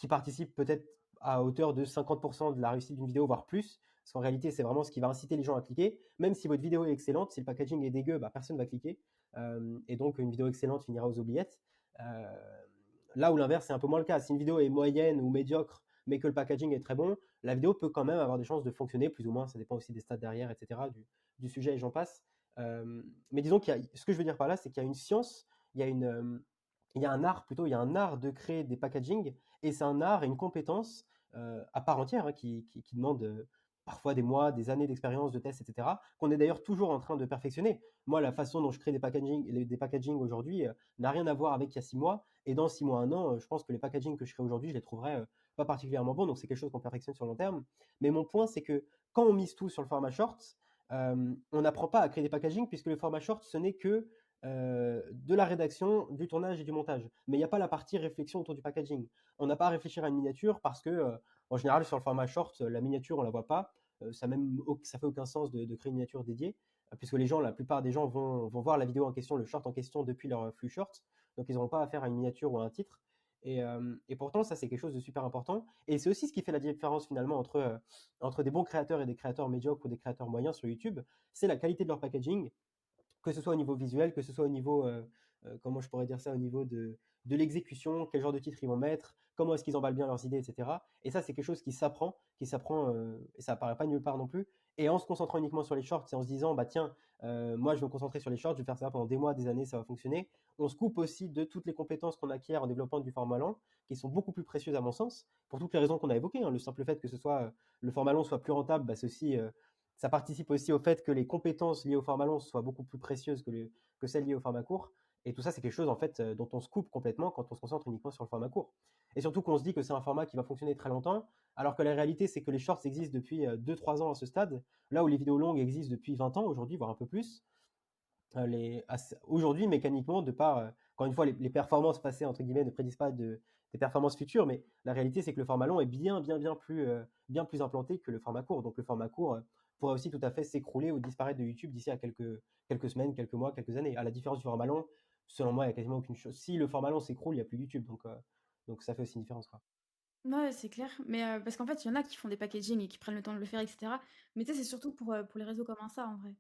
participe peut-être à hauteur de 50% de la réussite d'une vidéo, voire plus. Parce qu'en réalité, c'est vraiment ce qui va inciter les gens à cliquer. Même si votre vidéo est excellente, si le packaging est dégueu, bah, personne ne va cliquer. Et donc, une vidéo excellente finira aux oubliettes. Euh, Là où l'inverse, c'est un peu moins le cas. Si une vidéo est moyenne ou médiocre, mais que le packaging est très bon, la vidéo peut quand même avoir des chances de fonctionner, plus ou moins. Ça dépend aussi des stats derrière, etc., du sujet et j'en passe. Mais disons ce que je veux dire par là, c'est qu'il y a une science, il y a il y a un art plutôt, il y a un art de créer des packaging, et c'est un art et une compétence à part entière hein, qui demande parfois des mois, des années d'expérience, de tests, etc., qu'on est d'ailleurs toujours en train de perfectionner. Moi, la façon dont je crée des packaging aujourd'hui n'a rien à voir avec il y a 6 mois, et dans 6 mois, un an, je pense que les packaging que je crée aujourd'hui, je les trouverai pas particulièrement bons, donc c'est quelque chose qu'on perfectionne sur le long terme. Mais mon point, c'est que quand on mise tout sur le format short, on n'apprend pas à créer des packaging puisque le format short, ce n'est que de la rédaction, du tournage et du montage. Mais il n'y a pas la partie réflexion autour du packaging. On n'a pas à réfléchir à une miniature parce que, en général, sur le format short, la miniature, on la voit pas. Ça fait aucun sens de créer une miniature dédiée, puisque la plupart des gens vont voir la vidéo en question, le short en question, depuis leur flux short. Donc, ils n'auront pas affaire à une miniature ou à un titre. Et pourtant, ça, c'est quelque chose de super important. Et c'est aussi ce qui fait la différence finalement entre des bons créateurs et des créateurs médiocres ou des créateurs moyens sur YouTube. C'est la qualité de leur packaging, que ce soit au niveau visuel, que ce soit au niveau, comment je pourrais dire ça, au niveau de l'exécution, quel genre de titre ils vont mettre, comment est-ce qu'ils emballent bien leurs idées, etc. Et ça, c'est quelque chose qui s'apprend, et ça apparaît pas nulle part non plus. Et en se concentrant uniquement sur les shorts et en se disant, bah tiens, moi je vais me concentrer sur les shorts, je vais faire ça pendant des mois, des années, ça va fonctionner. On se coupe aussi de toutes les compétences qu'on acquiert en développement du format long, qui sont beaucoup plus précieuses à mon sens, pour toutes les raisons qu'on a évoquées, hein. Le simple fait que le format long soit plus rentable, bah, ça participe aussi au fait que les compétences liées au format long soient beaucoup plus précieuses que celles liées au format court. Et tout ça, c'est quelque chose en fait dont on se coupe complètement quand on se concentre uniquement sur le format court. Et surtout qu'on se dit que c'est un format qui va fonctionner très longtemps, alors que la réalité, c'est que les shorts existent depuis 2-3 ans à ce stade, là où les vidéos longues existent depuis 20 ans aujourd'hui, voire un peu plus. Aujourd'hui, mécaniquement, de par, encore une fois, les performances passées, entre guillemets, ne prédisent pas des performances futures, mais la réalité, c'est que le format long est bien, bien, bien plus implanté que le format court. Donc le format court pourrait aussi tout à fait s'écrouler ou disparaître de YouTube d'ici à quelques semaines, quelques mois, quelques années. À la différence du format long, selon moi, il n'y a quasiment aucune chose. Si le format long s'écroule, il n'y a plus YouTube. Donc ça fait aussi une différence, quoi. Ouais, c'est clair, mais parce qu'en fait, il y en a qui font des packaging et qui prennent le temps de le faire et cetera. Mais tu sais, c'est surtout pour les réseaux comme Insta, en vrai.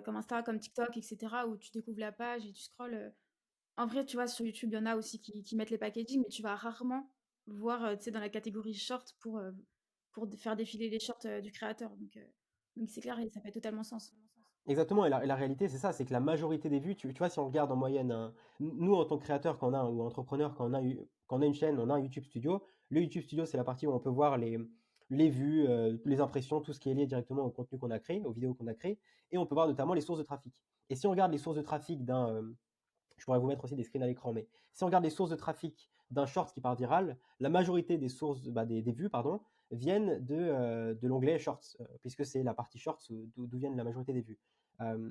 Comme Insta, comme TikTok et cetera, où tu découvres la page et tu scrolles, en vrai, tu vois, sur YouTube, il y en a aussi qui mettent les packaging, mais tu vas rarement voir, tu sais, dans la catégorie short pour faire défiler les shorts, du créateur. Donc c'est clair et ça fait totalement sens. Exactement, et la réalité, c'est ça, c'est que la majorité des vues, tu vois, si on regarde en moyenne, nous en tant que créateur, ou entrepreneur, quand on a une chaîne, on a un YouTube Studio. Le YouTube Studio, c'est la partie où on peut voir les vues, les impressions, tout ce qui est lié directement au contenu qu'on a créé, aux vidéos qu'on a créées, et on peut voir notamment les sources de trafic. Et si on regarde les sources de trafic je pourrais vous mettre aussi des screens à l'écran, mais si on regarde les sources de trafic d'un short qui part viral, la majorité des sources, bah, des vues, pardon, viennent de l'onglet Shorts, puisque c'est la partie Shorts d'où viennent la majorité des vues. Euh,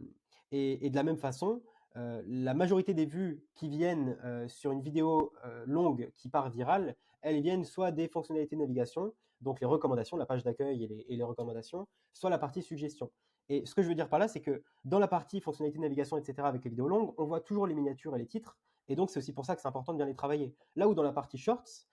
et de la même façon, la majorité des vues qui viennent sur une vidéo longue qui part virale, elles viennent soit des fonctionnalités de navigation, donc les recommandations, la page d'accueil et les recommandations, soit la partie suggestion. Et ce que je veux dire par là, c'est que dans la partie fonctionnalité de navigation, etc., avec les vidéos longues, on voit toujours les miniatures et les titres. Et donc, c'est aussi pour ça que c'est important de bien les travailler. Là où dans la partie shorts,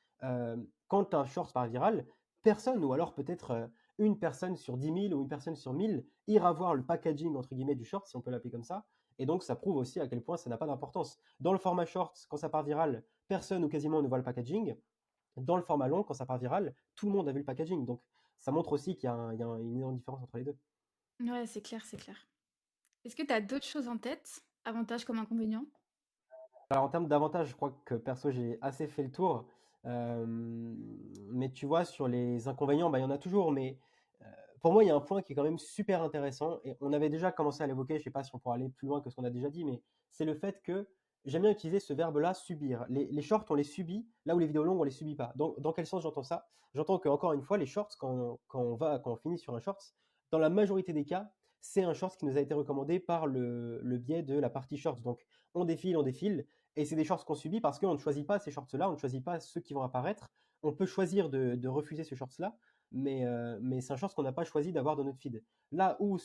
quand un short part viral, personne, ou alors peut-être une personne sur 10 000 ou une personne sur 1000, ira voir le packaging, entre guillemets, du short, si on peut l'appeler comme ça. Et donc, ça prouve aussi à quel point ça n'a pas d'importance. Dans le format short, quand ça part viral, personne ou quasiment ne voit le packaging. Dans le format long, quand ça part viral, tout le monde a vu le packaging. Donc, ça montre aussi qu'il y a une énorme différence entre les deux. Ouais, c'est clair, c'est clair. Est-ce que tu as d'autres choses en tête? Avantages comme inconvénients? Alors en termes d'avantages, je crois que perso, j'ai assez fait le tour. Mais tu vois, sur les inconvénients, bah, il y en a toujours. Mais euh, pour moi, il y a un point qui est quand même super intéressant. Et on avait déjà commencé à l'évoquer. Je sais pas si on pourra aller plus loin que ce qu'on a déjà dit, mais c'est le fait que j'aime bien utiliser ce verbe-là, subir. Les shorts, on les subit, là où les vidéos longues, on les subit pas. Dans quel sens j'entends ça? J'entends que, encore une fois, les shorts, quand on finit sur un shorts, dans la majorité des cas, c'est un shorts qui nous a été recommandé par le biais de la partie shorts. Donc, on défile, on défile. Et c'est des shorts qu'on subit parce qu'on ne choisit pas ces shorts-là, on ne choisit pas ceux qui vont apparaître. On peut choisir de refuser ce shorts-là, mais c'est un short qu'on n'a pas choisi d'avoir dans notre feed. Là où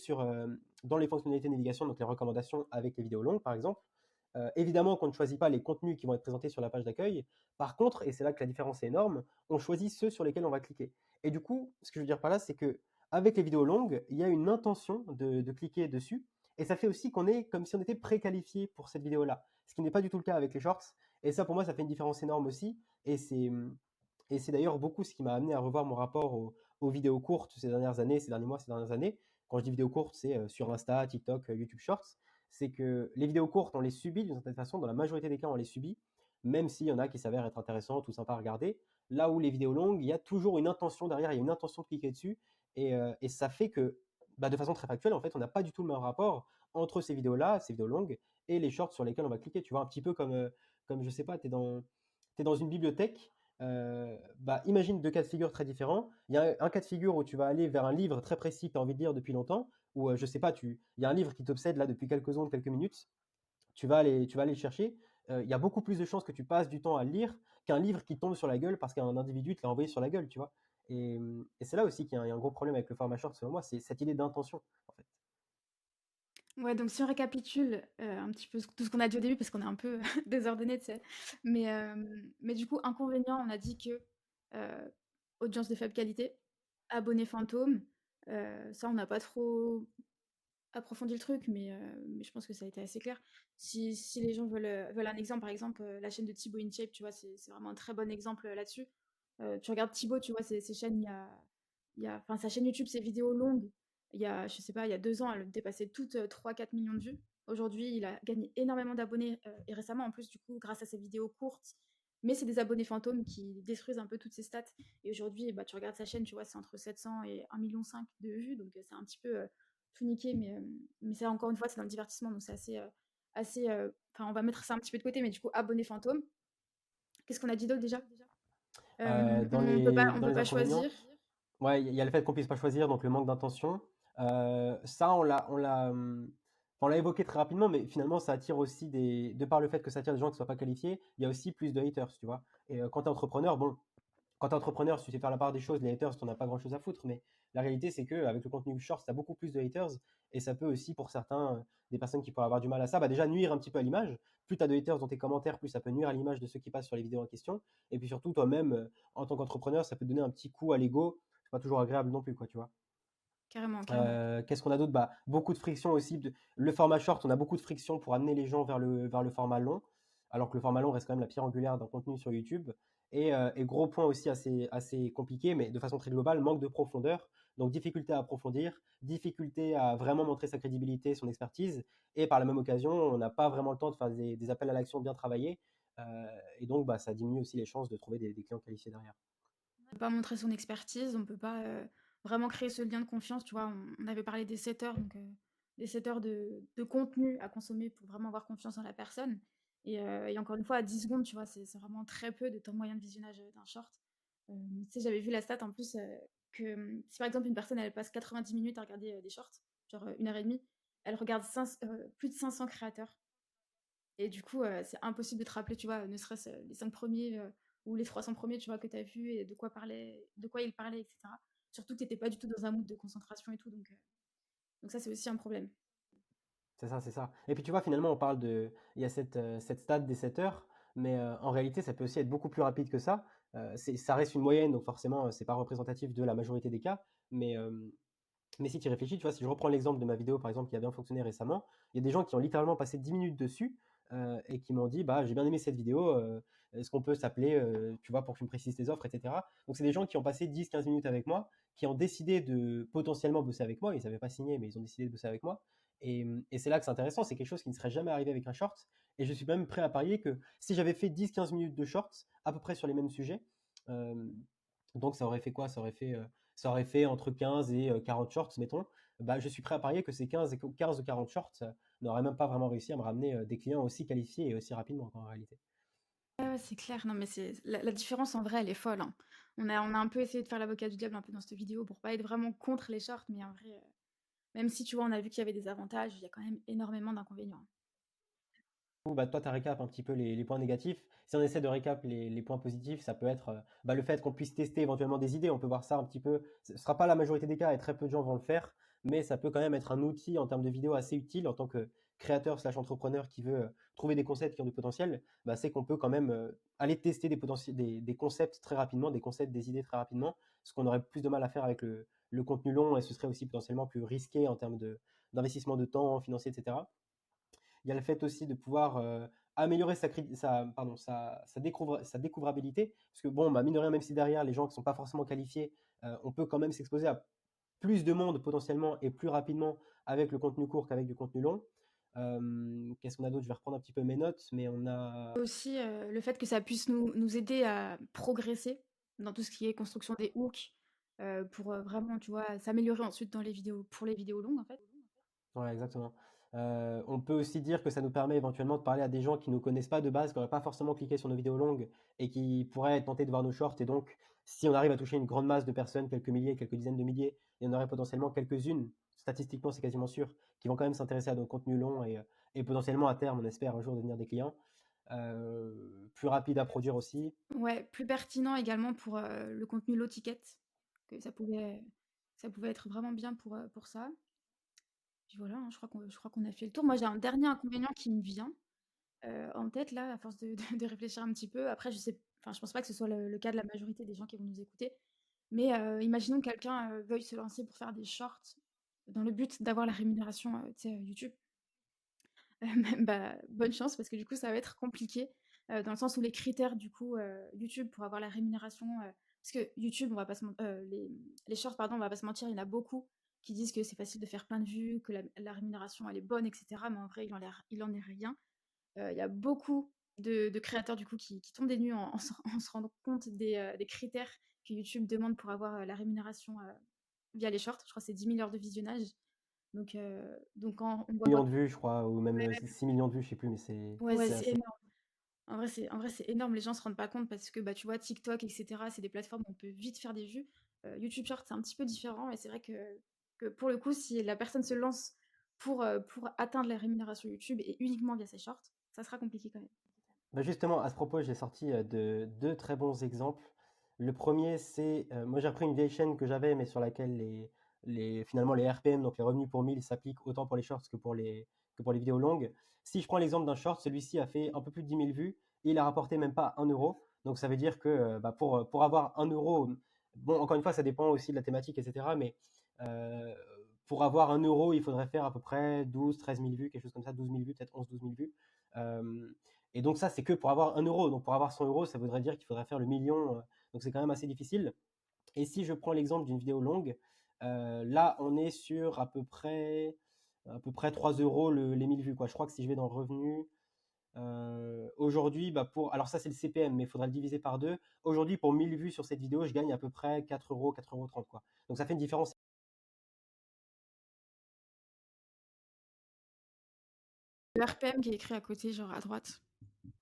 dans les fonctionnalités de navigation, donc les recommandations avec les vidéos longues par exemple, évidemment qu'on ne choisit pas les contenus qui vont être présentés sur la page d'accueil. Par contre, et c'est là que la différence est énorme, on choisit ceux sur lesquels on va cliquer. Et du coup, ce que je veux dire par là, c'est que avec les vidéos longues, il y a une intention de cliquer dessus. Et ça fait aussi qu'on est comme si on était préqualifié pour cette vidéo-là, ce qui n'est pas du tout le cas avec les shorts. Et ça, pour moi, ça fait une différence énorme aussi. Et c'est d'ailleurs beaucoup ce qui m'a amené à revoir mon rapport aux vidéos courtes ces dernières années, ces derniers mois, ces dernières années. Quand je dis vidéos courtes, c'est sur Insta, TikTok, YouTube Shorts. C'est que les vidéos courtes, on les subit d'une certaine façon. Dans la majorité des cas, on les subit, même s'il y en a qui s'avèrent être intéressantes ou sympas à regarder. Là où les vidéos longues, il y a toujours une intention derrière, il y a une intention de cliquer dessus. Et ça fait que, bah, de façon très factuelle, en fait, on n'a pas du tout le même rapport entre ces vidéos-là, ces vidéos longues, et les shorts sur lesquels on va cliquer. Tu vois, un petit peu comme je sais pas, t'es dans une bibliothèque. Bah, imagine deux cas de figure très différents. Il y a un cas de figure où tu vas aller vers un livre très précis que tu as envie de lire depuis longtemps, ou je sais pas, il y a un livre qui t'obsède là depuis quelques secondes, quelques minutes. Tu vas aller le chercher. Il y a beaucoup plus de chances que tu passes du temps à le lire qu'un livre qui tombe sur la gueule parce qu'un individu te l'a envoyé sur la gueule, tu vois. Et c'est là aussi qu'il y a un gros problème avec le format short, selon moi, c'est cette idée d'intention, en fait. Ouais, donc si on récapitule, un petit peu tout ce qu'on a dit au début parce qu'on est un peu désordonné, tu sais? Mais du coup, inconvénient, on a dit que, heu, audience de faible qualité, abonnés fantômes, ça on n'a pas trop approfondi le truc, mais je pense que ça a été assez clair. Si les gens veulent un exemple, par exemple, la chaîne de Thibaut InShape, tu vois? C'est vraiment un très bon exemple, là-dessus. Tu regardes Thibaut, tu vois? Ses chaînes, enfin sa chaîne YouTube, ses vidéos longues, je sais pas, il y a 2 ans, elle dépassait toutes, 3-4 millions de vues. Aujourd'hui, il a gagné énormément d'abonnés, et récemment en plus, du coup, grâce à ses vidéos courtes. Mais c'est des abonnés fantômes qui détruisent un peu toutes ses stats. Et aujourd'hui, bah, tu regardes sa chaîne, tu vois? C'est entre 700 et 1,5 million de vues, donc c'est un petit peu, tout niqué, mais ça, encore une fois, c'est dans le divertissement, donc c'est enfin, on va mettre ça un petit peu de côté, mais du coup, abonnés fantômes. Qu'est-ce qu'on a dit d'autre déjà? Dans On dans peut les pas inconvénients, choisir. ouais, il y a le fait qu'on puisse pas choisir, donc le manque d'intention. Ça, on l'a évoqué très rapidement, mais finalement, ça attire aussi de par le fait que ça attire des gens qui ne soient pas qualifiés, il y a aussi plus de haters, tu vois. Et quand tu es entrepreneur, bon, quand tu es entrepreneur, si tu sais faire la part des choses, les haters, tu n'en as pas grand-chose à foutre. Mais la réalité, c'est qu'avec le contenu short, tu as beaucoup plus de haters. Et ça peut aussi, pour certains, des personnes qui pourraient avoir du mal à ça, bah déjà nuire un petit peu à l'image. Plus tu as de haters dans tes commentaires, plus ça peut nuire à l'image de ceux qui passent sur les vidéos en question. Et puis surtout, toi-même, en tant qu'entrepreneur, ça peut te donner un petit coup à l'ego. C'est pas toujours agréable non plus, quoi, tu vois. Carrément, carrément. Qu'est-ce qu'on a d'autre? Bah, beaucoup de friction aussi. Le format short, on a beaucoup de friction pour amener les gens vers le format long, alors que le format long reste quand même la pierre angulaire d'un contenu sur YouTube. Et gros point aussi assez compliqué, mais de façon très globale, manque de profondeur. Donc difficulté à approfondir, difficulté à vraiment montrer sa crédibilité, son expertise. Et par la même occasion, on n'a pas vraiment le temps de faire des appels à l'action bien travaillés. Et donc, bah, ça diminue aussi les chances de trouver des clients qualifiés derrière. On peut pas montrer son expertise, on peut pas, vraiment créer ce lien de confiance, tu vois? On avait parlé des setters, donc des setters de contenu à consommer pour vraiment avoir confiance en la personne. Et encore une fois, à 10 secondes, tu vois? C'est vraiment très peu de temps moyen de visionnage, d'un short. Tu sais, j'avais vu la stat en plus, que, si par exemple une personne elle passe 90 minutes à regarder, des shorts, genre, 1 heure et demie, elle regarde plus de 500 créateurs. Et du coup, c'est impossible de te rappeler, tu vois, ne serait-ce, les 5 premiers, ou les 300 premiers, tu vois, que tu as vus et de quoi ils parlaient, et cetera. Surtout que tu étais pas du tout dans un mood de concentration et tout, donc ça, c'est aussi un problème. C'est ça, c'est ça. Et puis tu vois, finalement, il y a cette stat des 7 heures, mais en réalité, ça peut aussi être beaucoup plus rapide que ça. Ça reste une moyenne, donc forcément, c'est pas représentatif de la majorité des cas. Mais si tu y réfléchis, tu vois, si je reprends l'exemple de ma vidéo, par exemple, qui a bien fonctionné récemment, il y a des gens qui ont littéralement passé 10 minutes dessus et qui m'ont dit, bah, j'ai bien aimé cette vidéo, est-ce qu'on peut s'appeler, tu vois, pour que tu me précises tes offres, etc. Donc, c'est des gens qui ont passé 10-15 minutes avec moi, qui ont décidé de potentiellement bosser avec moi. Ils n'avaient pas signé, mais ils ont décidé de bosser avec moi. Et c'est là que c'est intéressant, c'est quelque chose qui ne serait jamais arrivé avec un short. Et je suis même prêt à parier que si j'avais fait 10-15 minutes de shorts, à peu près sur les mêmes sujets, euh, donc ça aurait fait quoi? Ça aurait fait entre 15 et 40 shorts, mettons. Bah, je suis prêt à parier que ces 15 ou 40 shorts n'auraient même pas vraiment réussi à me ramener des clients aussi qualifiés et aussi rapidement en réalité. Ouais, ouais, c'est clair. Non, mais c'est la différence en vrai, elle est folle, hein. On a un peu essayé de faire l'avocat du diable un peu dans cette vidéo pour pas être vraiment contre les shorts, mais en vrai, même si tu vois, on a vu qu'il y avait des avantages, il y a quand même énormément d'inconvénients. Bah, toi, tu récap un petit peu les points négatifs. Si on essaie de récap les points positifs, ça peut être bah, le fait qu'on puisse tester éventuellement des idées. On peut voir ça un petit peu. Ce ne sera pas la majorité des cas et très peu de gens vont le faire, mais ça peut quand même être un outil en termes de vidéo assez utile en tant que créateur slash entrepreneur qui veut trouver des concepts qui ont du potentiel. Bah, c'est qu'on peut quand même aller tester des concepts très rapidement, des concepts, des idées très rapidement, ce qu'on aurait plus de mal à faire avec le contenu long et ce serait aussi potentiellement plus risqué en termes d'investissement de temps financier, etc. Il y a le fait aussi de pouvoir améliorer sa découvrabilité. Parce que, bon, bah, mine de rien, même si derrière, les gens qui ne sont pas forcément qualifiés, on peut quand même s'exposer à plus de monde potentiellement et plus rapidement avec le contenu court qu'avec du contenu long. Qu'est-ce qu'on a d'autre? Je vais reprendre un petit peu mes notes, mais on a. Aussi, le fait que ça puisse nous aider à progresser dans tout ce qui est construction des hooks, pour, vraiment, tu vois, s'améliorer ensuite dans les vidéos pour les vidéos longues, en fait. Ouais, exactement. On peut aussi dire que ça nous permet éventuellement de parler à des gens qui ne nous connaissent pas de base, qui n'auraient pas forcément cliqué sur nos vidéos longues et qui pourraient être tentés de voir nos shorts. Et donc, si on arrive à toucher une grande masse de personnes, quelques milliers, quelques dizaines de milliers, il y en aurait potentiellement quelques-unes, statistiquement c'est quasiment sûr, qui vont quand même s'intéresser à nos contenus longs et potentiellement à terme, on espère un jour devenir des clients. Plus rapide à produire aussi. Ouais, plus pertinent également pour, le contenu low ticket, que ça pouvait être vraiment bien pour ça. Puis voilà, hein, je crois qu'on a fait le tour. Moi, j'ai un dernier inconvénient qui me vient, en tête là, à force de réfléchir un petit peu. Après, je pense pas que ce soit le cas de la majorité des gens qui vont nous écouter. Mais, imaginons que quelqu'un, veuille se lancer pour faire des shorts dans le but d'avoir la rémunération, tu sais, YouTube. Bah, bonne chance parce que du coup, ça va être compliqué, dans le sens où les critères du coup, YouTube pour avoir la rémunération, parce que YouTube, on va pas se ment les shorts pardon, on va pas se mentir, il y en a beaucoup qui disent que c'est facile de faire plein de vues, que la rémunération elle est bonne et cetera, mais en vrai il en est rien. Il y a beaucoup de créateurs du coup qui tombent des nues en se rendant compte des critères que YouTube demande pour avoir, la rémunération, via les shorts. Je crois que c'est 10 000 heures de visionnage. Donc quand on voit Millions de vues, je crois, ou même ouais, 6 millions de vues, je sais plus, mais ouais, c'est c'est assez. énorme. En vrai, c'est énorme. Les gens se rendent pas compte parce que, bah, tu vois, TikTok, etc., c'est des plateformes où on peut vite faire des vues. YouTube Short, c'est un petit peu différent, mais c'est vrai que pour le coup, si la personne se lance pour atteindre la rémunération YouTube et uniquement via ses shorts, ça sera compliqué quand même. Bah justement, à ce propos, j'ai sorti deux très bons exemples. Le premier, c'est, moi j'ai repris une vieille chaîne que j'avais, mais sur laquelle finalement les RPM, donc les revenus pour 1000, s'appliquent autant pour les shorts que pour les vidéos longues. Si je prends l'exemple d'un short, celui-ci a fait un peu plus de 10 000 vues et il a rapporté même pas 1 euro. Donc ça veut dire que bah, pour avoir 1 euro, bon, encore une fois, ça dépend aussi de la thématique, etc. Mais euh, pour avoir 1 euro, il faudrait faire à peu près 12, 13 000 vues, quelque chose comme ça, 12 000 vues, peut-être 11, 12 000 vues. Euh, et donc ça, c'est que pour avoir 1 euro. Donc pour avoir 100 euros, ça voudrait dire qu'il faudrait faire le million. Donc c'est quand même assez difficile. Et si je prends l'exemple d'une vidéo longue, là, on est sur à peu près 3 euros les 1000 vues, quoi. Je crois que si je vais dans le revenu, aujourd'hui, bah alors ça c'est le CPM, mais il faudra le diviser par deux. Aujourd'hui, pour 1000 vues sur cette vidéo, je gagne à peu près 4 euros, 4,30 euros, quoi. Donc ça fait une différence. Le RPM qui est écrit à côté, genre à droite,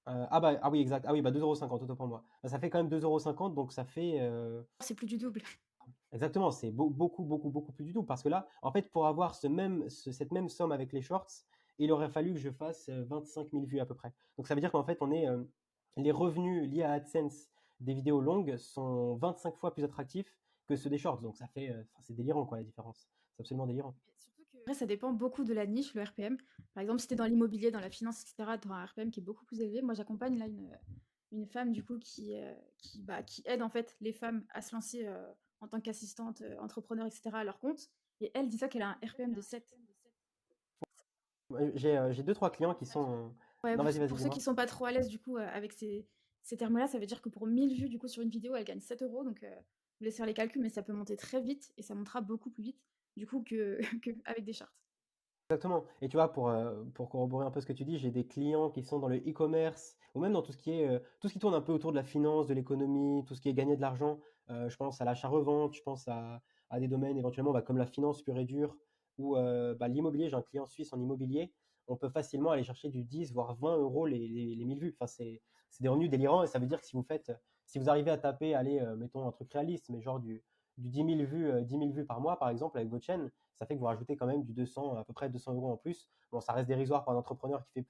Ah oui, exact. Ah oui, bah 2,50 € autant pour moi. Bah, ça fait quand même 2,50 € donc ça fait. c'est plus du double. Exactement, c'est beaucoup, beaucoup, beaucoup plus du tout. Parce que là, en fait, pour avoir cette même somme avec les shorts, il aurait fallu que je fasse 25 000 vues à peu près. Donc ça veut dire qu'en fait, les revenus liés à AdSense des vidéos longues sont 25 fois plus attractifs que ceux des shorts. Donc ça fait, enfin, c'est délirant quoi la différence. C'est absolument délirant. Mais surtout que après, ça dépend beaucoup de la niche, le RPM. Par exemple, si tu es dans l'immobilier, dans la finance, etc., tu auras un RPM qui est beaucoup plus élevé. Moi, j'accompagne là une femme du coup qui aide en fait les femmes à se lancer en tant qu'assistante, entrepreneur, etc., à leur compte. Et elle dit ça qu'elle a un RPM de 7. J'ai deux, trois clients qui sont. Ouais, Non, pour, vas-y, vas-y, pour ceux qui dis-moi. sont pas trop à l'aise du coup avec ces termes-là, ça veut dire que pour 1000 vues du coup sur une vidéo, elle gagne 7 euros. Donc, je vous laisse faire les calculs, mais ça peut monter très vite et ça montera beaucoup plus vite du coup que avec des charts. Exactement. Et tu vois, pour corroborer un peu ce que tu dis, j'ai des clients qui sont dans le e-commerce ou même dans tout ce qui est, tout ce qui tourne un peu autour de la finance, de l'économie, tout ce qui est gagner de l'argent. Je pense à l'achat-revente, je pense à des domaines éventuellement bah, comme la finance pure et dure ou bah, l'immobilier. J'ai un client suisse en immobilier. On peut facilement aller chercher du 10, voire 20 euros les 1000 vues. Enfin, c'est des revenus délirants et ça veut dire que si vous arrivez à taper, allez, mettons un truc réaliste, mais genre du 10 000 vues, 10 000 vues par mois, par exemple, avec votre chaîne, ça fait que vous rajoutez quand même du 200, à peu près 200 euros en plus. Bon, ça reste dérisoire pour un entrepreneur qui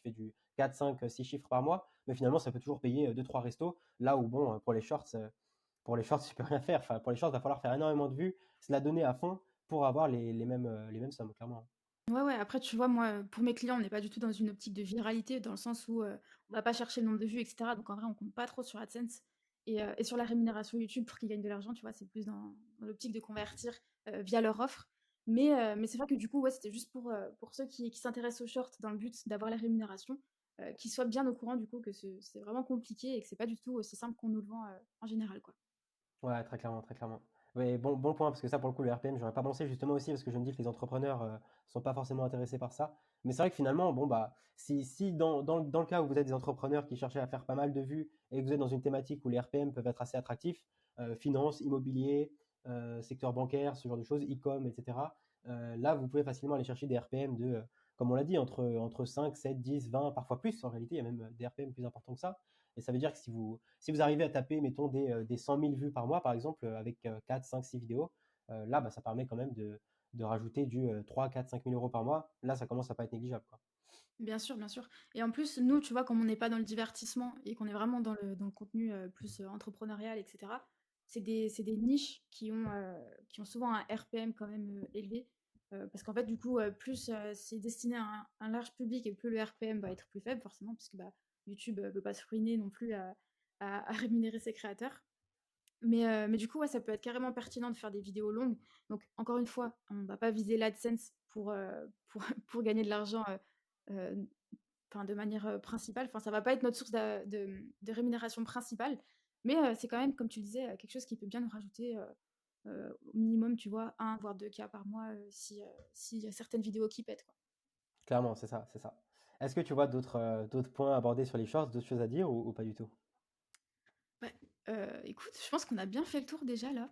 fait du 4, 5, 6 chiffres par mois, mais finalement, ça peut toujours payer 2, 3 restos. Là où, bon, pour les shorts, tu peux rien faire. Enfin, pour les shorts, il va falloir faire énormément de vues, se la donner à fond pour avoir les mêmes sommes, clairement. Ouais, ouais, après, tu vois, moi, pour mes clients, on n'est pas du tout dans une optique de viralité, dans le sens où, on va pas chercher le nombre de vues et cetera. Donc en vrai, on compte pas trop sur AdSense et sur la rémunération YouTube pour qu'ils gagnent de l'argent, tu vois? C'est plus dans l'optique de convertir, via leur offre. Mais c'est vrai que du coup, ouais, c'était juste pour ceux qui s'intéressent aux shorts dans le but d'avoir la rémunération, qu'ils soient bien au courant du coup que c'est vraiment compliqué et que c'est pas du tout aussi simple qu'on nous le vend, en général, quoi. Ouais, très clairement, très clairement. Ouais, bon point, parce que ça, pour le coup, le RPM, j'aurais pas pensé justement aussi, parce que je me dis que les entrepreneurs sont pas forcément intéressés par ça. Mais c'est vrai que finalement, bon, bah, si dans le cas où vous êtes des entrepreneurs qui cherchaient à faire pas mal de vues et que vous êtes dans une thématique où les RPM peuvent être assez attractifs, finance, immobilier, secteur bancaire, ce genre de choses, e-com, etc., là, vous pouvez facilement aller chercher des RPM comme on l'a dit, entre 5, 7, 10, 20, parfois plus. En réalité, il y a même des RPM plus importants que ça. Et ça veut dire que si vous arrivez à taper, mettons, des 100 000 vues par mois, par exemple, avec 4, 5, 6 vidéos, là, bah, ça permet quand même de rajouter du 3, 4, 5 000 euros par mois. Là, ça commence à pas être négligeable, quoi. Bien sûr, bien sûr. Et en plus, nous, tu vois, comme on n'est pas dans le divertissement et qu'on est vraiment dans le contenu plus entrepreneurial, etc., c'est des niches qui ont souvent un RPM quand même élevé. Parce qu'en fait, du coup, plus c'est destiné à un large public et plus le RPM va être plus faible, forcément, parce que bah, YouTube ne veut pas se ruiner non plus à rémunérer ses créateurs. Mais du coup, ouais, ça peut être carrément pertinent de faire des vidéos longues. Donc, encore une fois, on va pas viser l'AdSense pour gagner de l'argent euh, enfin, de manière principale. Enfin, ça va pas être notre source de rémunération principale. Mais c'est quand même, comme tu le disais, quelque chose qui peut bien nous rajouter au minimum, tu vois, un voire 2 cas par mois s'il y a certaines vidéos qui pètent, quoi. Clairement, c'est ça, c'est ça. Est-ce que tu vois d'autres points abordés sur les shorts, d'autres choses à dire ou pas du tout? Ouais, écoute, je pense qu'on a bien fait le tour déjà là.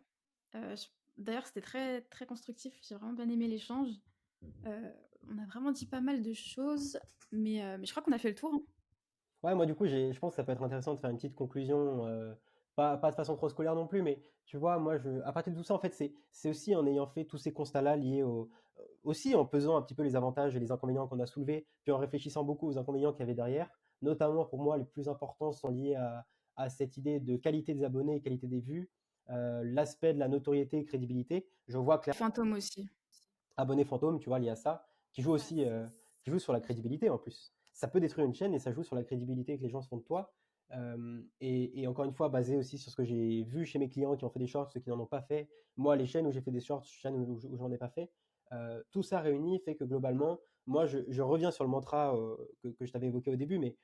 D'ailleurs, c'était très, très constructif. J'ai vraiment bien aimé l'échange. Heu, on a vraiment dit pas mal de choses, mais je crois qu'on a fait le tour, hein. Ouais, moi, du coup, je pense que ça peut être intéressant de faire une petite conclusion, pas de façon trop scolaire non plus, mais tu vois, moi, à partir de tout ça, en fait, c'est aussi en ayant fait tous ces constats-là liés aussi en pesant un petit peu les avantages et les inconvénients qu'on a soulevés, puis en réfléchissant beaucoup aux inconvénients qu'il y avait derrière. Notamment, pour moi, les plus importants sont liés à cette idée de qualité des abonnés et qualité des vues, l'aspect de la notoriété et crédibilité. Je vois clairement Fantôme aussi. abonné fantôme, tu vois, lié à ça, qui joue aussi, qui joue sur la crédibilité en plus. Ça peut détruire une chaîne et ça joue sur la crédibilité que les gens se font de toi. Et encore une fois, basé aussi sur ce que j'ai vu chez mes clients qui ont fait des shorts, ceux qui n'en ont pas fait. Moi, les chaînes où j'ai fait des shorts, chaînes où j'en ai pas fait, tout ça réuni fait que globalement, moi, je reviens sur le mantra que je t'avais évoqué au début, mais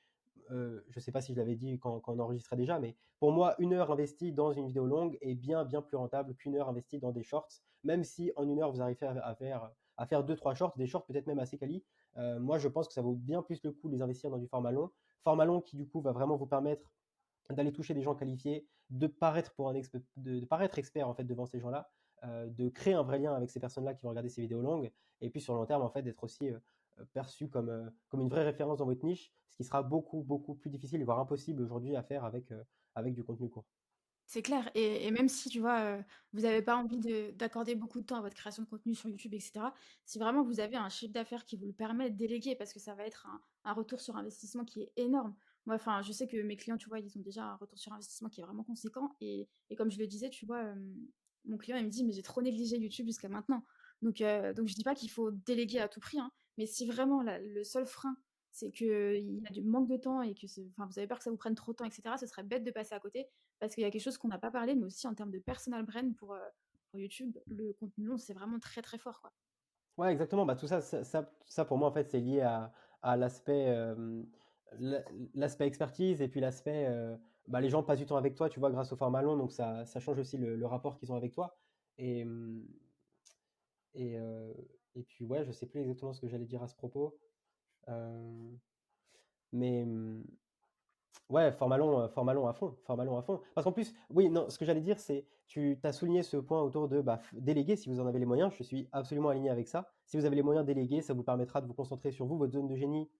je ne sais pas si je l'avais dit quand on enregistrait déjà, mais pour moi, une heure investie dans une vidéo longue est bien plus rentable qu'une heure investie dans des shorts. Même si en une heure, vous arrivez à faire deux, trois shorts, des shorts peut-être même assez quali. Moi, je pense que ça vaut bien plus le coup de les investir dans du format long. Format long qui, du coup, va vraiment vous permettre d'aller toucher des gens qualifiés, de paraître expert en fait devant ces gens-là, de créer un vrai lien avec ces personnes-là qui vont regarder ces vidéos longues, et puis sur le long terme en fait d'être aussi perçu comme une vraie référence dans votre niche, ce qui sera beaucoup plus difficile, voire impossible aujourd'hui à faire avec du contenu court. C'est clair et même si, tu vois, vous avez pas envie d'accorder beaucoup de temps à votre création de contenu sur YouTube et cetera, si vraiment vous avez un chiffre d'affaires qui vous le permet de déléguer parce que ça va être un retour sur investissement qui est énorme. Moi, enfin, je sais que mes clients, tu vois, ils ont déjà un retour sur investissement qui est vraiment conséquent et comme je le disais, tu vois, mon client, il me dit: «Mais j'ai trop négligé YouTube jusqu'à maintenant». Donc je dis pas qu'il faut déléguer à tout prix, hein, mais si vraiment la le seul frein, c'est qu'il y a du manque de temps et que enfin, vous avez peur que ça vous prenne trop de temps et cetera, ce serait bête de passer à côté. Parce qu'il y a quelque chose qu'on n'a pas parlé, mais aussi en termes de personal brand pour YouTube, le contenu long, c'est vraiment très, très fort, quoi. Ouais, exactement. Bah, tout ça pour moi, en fait, c'est lié à l'aspect expertise et puis l'aspect, bah, les gens passent du temps avec toi, tu vois, grâce au format long, donc ça change aussi le rapport qu'ils ont avec toi. Et, et, Et puis ouais, je sais plus exactement ce que j'allais dire à ce propos. Euh, mais ouais, format long à fond, format long à fond. Parce qu'en plus, oui, non, ce que j'allais dire, c'est, tu as souligné ce point autour de bah, déléguer si vous en avez les moyens. Je suis absolument aligné avec ça. Si vous avez les moyens de déléguer, ça vous permettra de vous concentrer sur vous, votre zone de génie,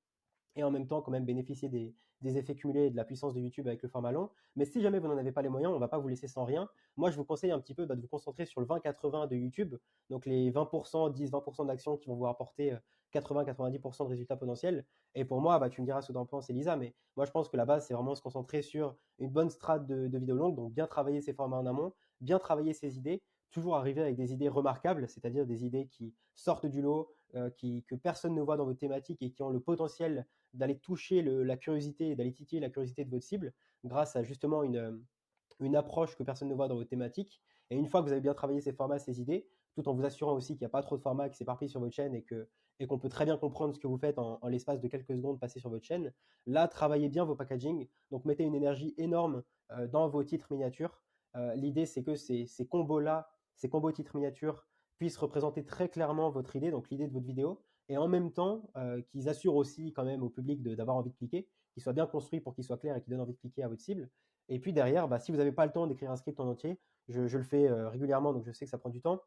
et en même temps quand même bénéficier des effets cumulés et de la puissance de YouTube avec le format long. Mais si jamais vous n'en avez pas les moyens, on ne va pas vous laisser sans rien. Moi, je vous conseille un petit peu bah, de vous concentrer sur le 20-80 de YouTube, donc les 20%, 10-20% d'actions qui vont vous rapporter 80-90% de résultats potentiels. Et pour moi, bah, tu me diras ce que tu en penses, Elisa, mais moi, je pense que la base, c'est vraiment se concentrer sur une bonne strate de vidéos longues, donc bien travailler ses formats en amont, bien travailler ses idées, toujours arriver avec des idées remarquables, c'est-à-dire des idées qui sortent du lot, que personne ne voit dans votre thématique et qui ont le potentiel d'aller toucher la curiosité, d'aller titiller la curiosité de votre cible grâce à justement une approche que personne ne voit dans votre thématique. Et une fois que vous avez bien travaillé ces formats, ces idées, tout en vous assurant aussi qu'il n'y a pas trop de formats qui s'éparpillent sur votre chaîne et qu'on peut très bien comprendre ce que vous faites en l'espace de quelques secondes passées sur votre chaîne, là, travaillez bien vos packaging. Donc, mettez une énergie énorme dans vos titres miniatures. L'idée, c'est que ces combos-là, ces combos titres miniatures, puissent représenter très clairement votre idée, donc l'idée de votre vidéo, et en même temps qu'ils assurent aussi quand même au public d'avoir envie de cliquer, qu'ils soient bien construits pour qu'ils soient clairs et qu'ils donnent envie de cliquer à votre cible. Et puis derrière, bah, si vous n'avez pas le temps d'écrire un script en entier, je le fais régulièrement, donc je sais que ça prend du temps.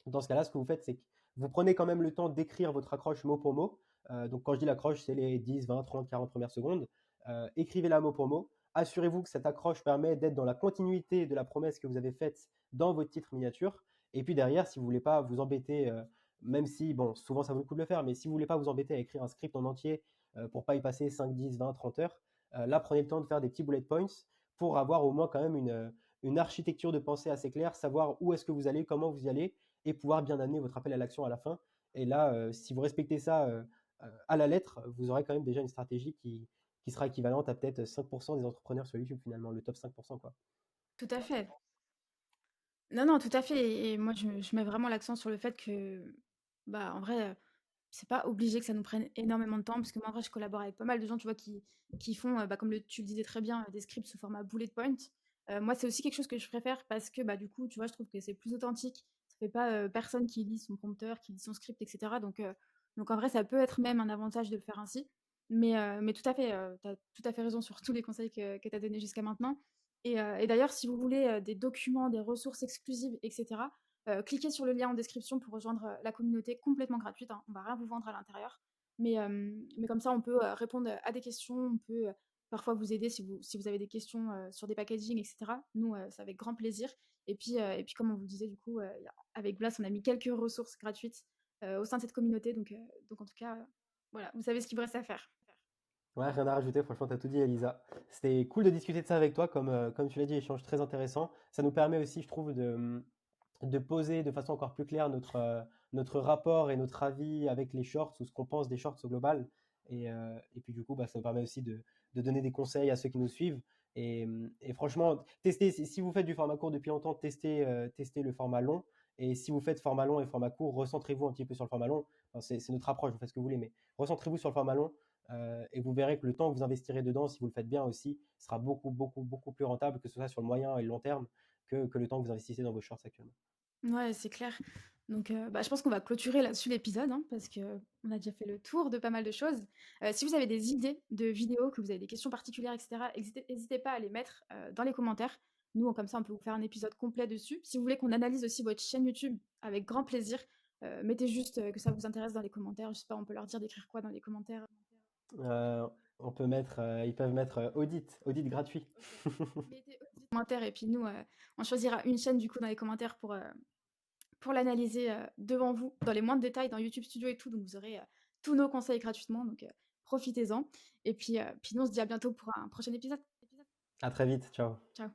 Dans ce cas-là, ce que vous faites, c'est que vous prenez quand même le temps d'écrire votre accroche mot pour mot. Donc quand je dis l'accroche, c'est les 10, 20, 30, 40 premières secondes. Écrivez-la mot pour mot. Assurez-vous que cette accroche permet d'être dans la continuité de la promesse que vous avez faite dans votre titre miniature. Et puis derrière, si vous ne voulez pas vous embêter, même si, bon, souvent ça vaut le coup de le faire, mais si vous ne voulez pas vous embêter à écrire un script en entier pour ne pas y passer 5, 10, 20, 30 heures, là, prenez le temps de faire des petits bullet points pour avoir au moins quand même une architecture de pensée assez claire, savoir où est-ce que vous allez, comment vous y allez, et pouvoir bien amener votre appel à l'action à la fin. Et là, si vous respectez ça à la lettre, vous aurez quand même déjà une stratégie qui sera équivalente à peut-être 5% des entrepreneurs sur YouTube finalement, le top 5%, quoi. Tout à fait. Non, non, tout à fait et moi je mets vraiment l'accent sur le fait que, bah, en vrai, c'est pas obligé que ça nous prenne énormément de temps parce que moi, en vrai, je collabore avec pas mal de gens, tu vois, qui font, bah, comme tu le disais très bien, des scripts sous format bullet point. Moi, c'est aussi quelque chose que je préfère parce que, bah, du coup, tu vois, je trouve que c'est plus authentique. Ça fait pas, personne qui lit son prompteur, qui lit son script et cetera donc en vrai, ça peut être même un avantage de le faire ainsi. Mais tout à fait, tu as tout à fait raison sur tous les conseils que tu as donnés jusqu'à maintenant et d'ailleurs, si vous voulez, des documents, des ressources exclusives et cetera, cliquez sur le lien en description pour rejoindre la communauté complètement gratuite, hein. On va rien vous vendre à l'intérieur. Mais comme ça, on peut répondre à des questions, on peut parfois vous aider si vous avez des questions sur des packaging, etc. Nous, c'est avec grand plaisir. Et puis, comme on vous le disait, du coup, avec Blas, on a mis quelques ressources gratuites au sein de cette communauté. Donc en tout cas, voilà, vous savez ce qu'il vous reste à faire. Ouais, rien à rajouter, franchement, t'as tout dit, Elisa. C'était cool de discuter de ça avec toi, comme tu l'as dit, échange très intéressant. Ça nous permet aussi, je trouve, de poser de façon encore plus claire notre rapport et notre avis avec les shorts ou ce qu'on pense des shorts au global. Et puis du coup, bah, ça nous permet aussi de donner des conseils à ceux qui nous suivent. Et franchement, testez, si vous faites du format court depuis longtemps, testez le format long. Et si vous faites format long et format court, recentrez-vous un petit peu sur le format long. Enfin, c'est notre approche, vous faites ce que vous voulez, mais recentrez-vous sur le format long et vous verrez que le temps que vous investirez dedans, si vous le faites bien aussi, sera beaucoup, beaucoup, beaucoup plus rentable, que ce soit sur le moyen et le long terme, que le temps que vous investissez dans vos shorts actuellement. Ouais, c'est clair. Donc, bah, je pense qu'on va clôturer là-dessus l'épisode, hein, parce qu'on a déjà fait le tour de pas mal de choses. Si vous avez des idées de vidéos, que vous avez des questions particulières, et cetera, hésitez pas à les mettre dans les commentaires. Nous, comme ça, on peut vous faire un épisode complet dessus. Si vous voulez qu'on analyse aussi votre chaîne YouTube, avec grand plaisir, mettez juste que ça vous intéresse dans les commentaires. Je sais pas, on peut leur dire d'écrire quoi dans les commentaires. On peut mettre, ils peuvent mettre audit gratuit. Mettez aussi des commentaires et puis nous, on choisira une chaîne du coup dans les commentaires pour l'analyser devant vous, dans les moindres détails, dans YouTube Studio et tout. Donc vous aurez tous nos conseils gratuitement, donc profitez-en. Et puis nous, on se dit à bientôt pour un prochain épisode. À très vite, ciao. Ciao.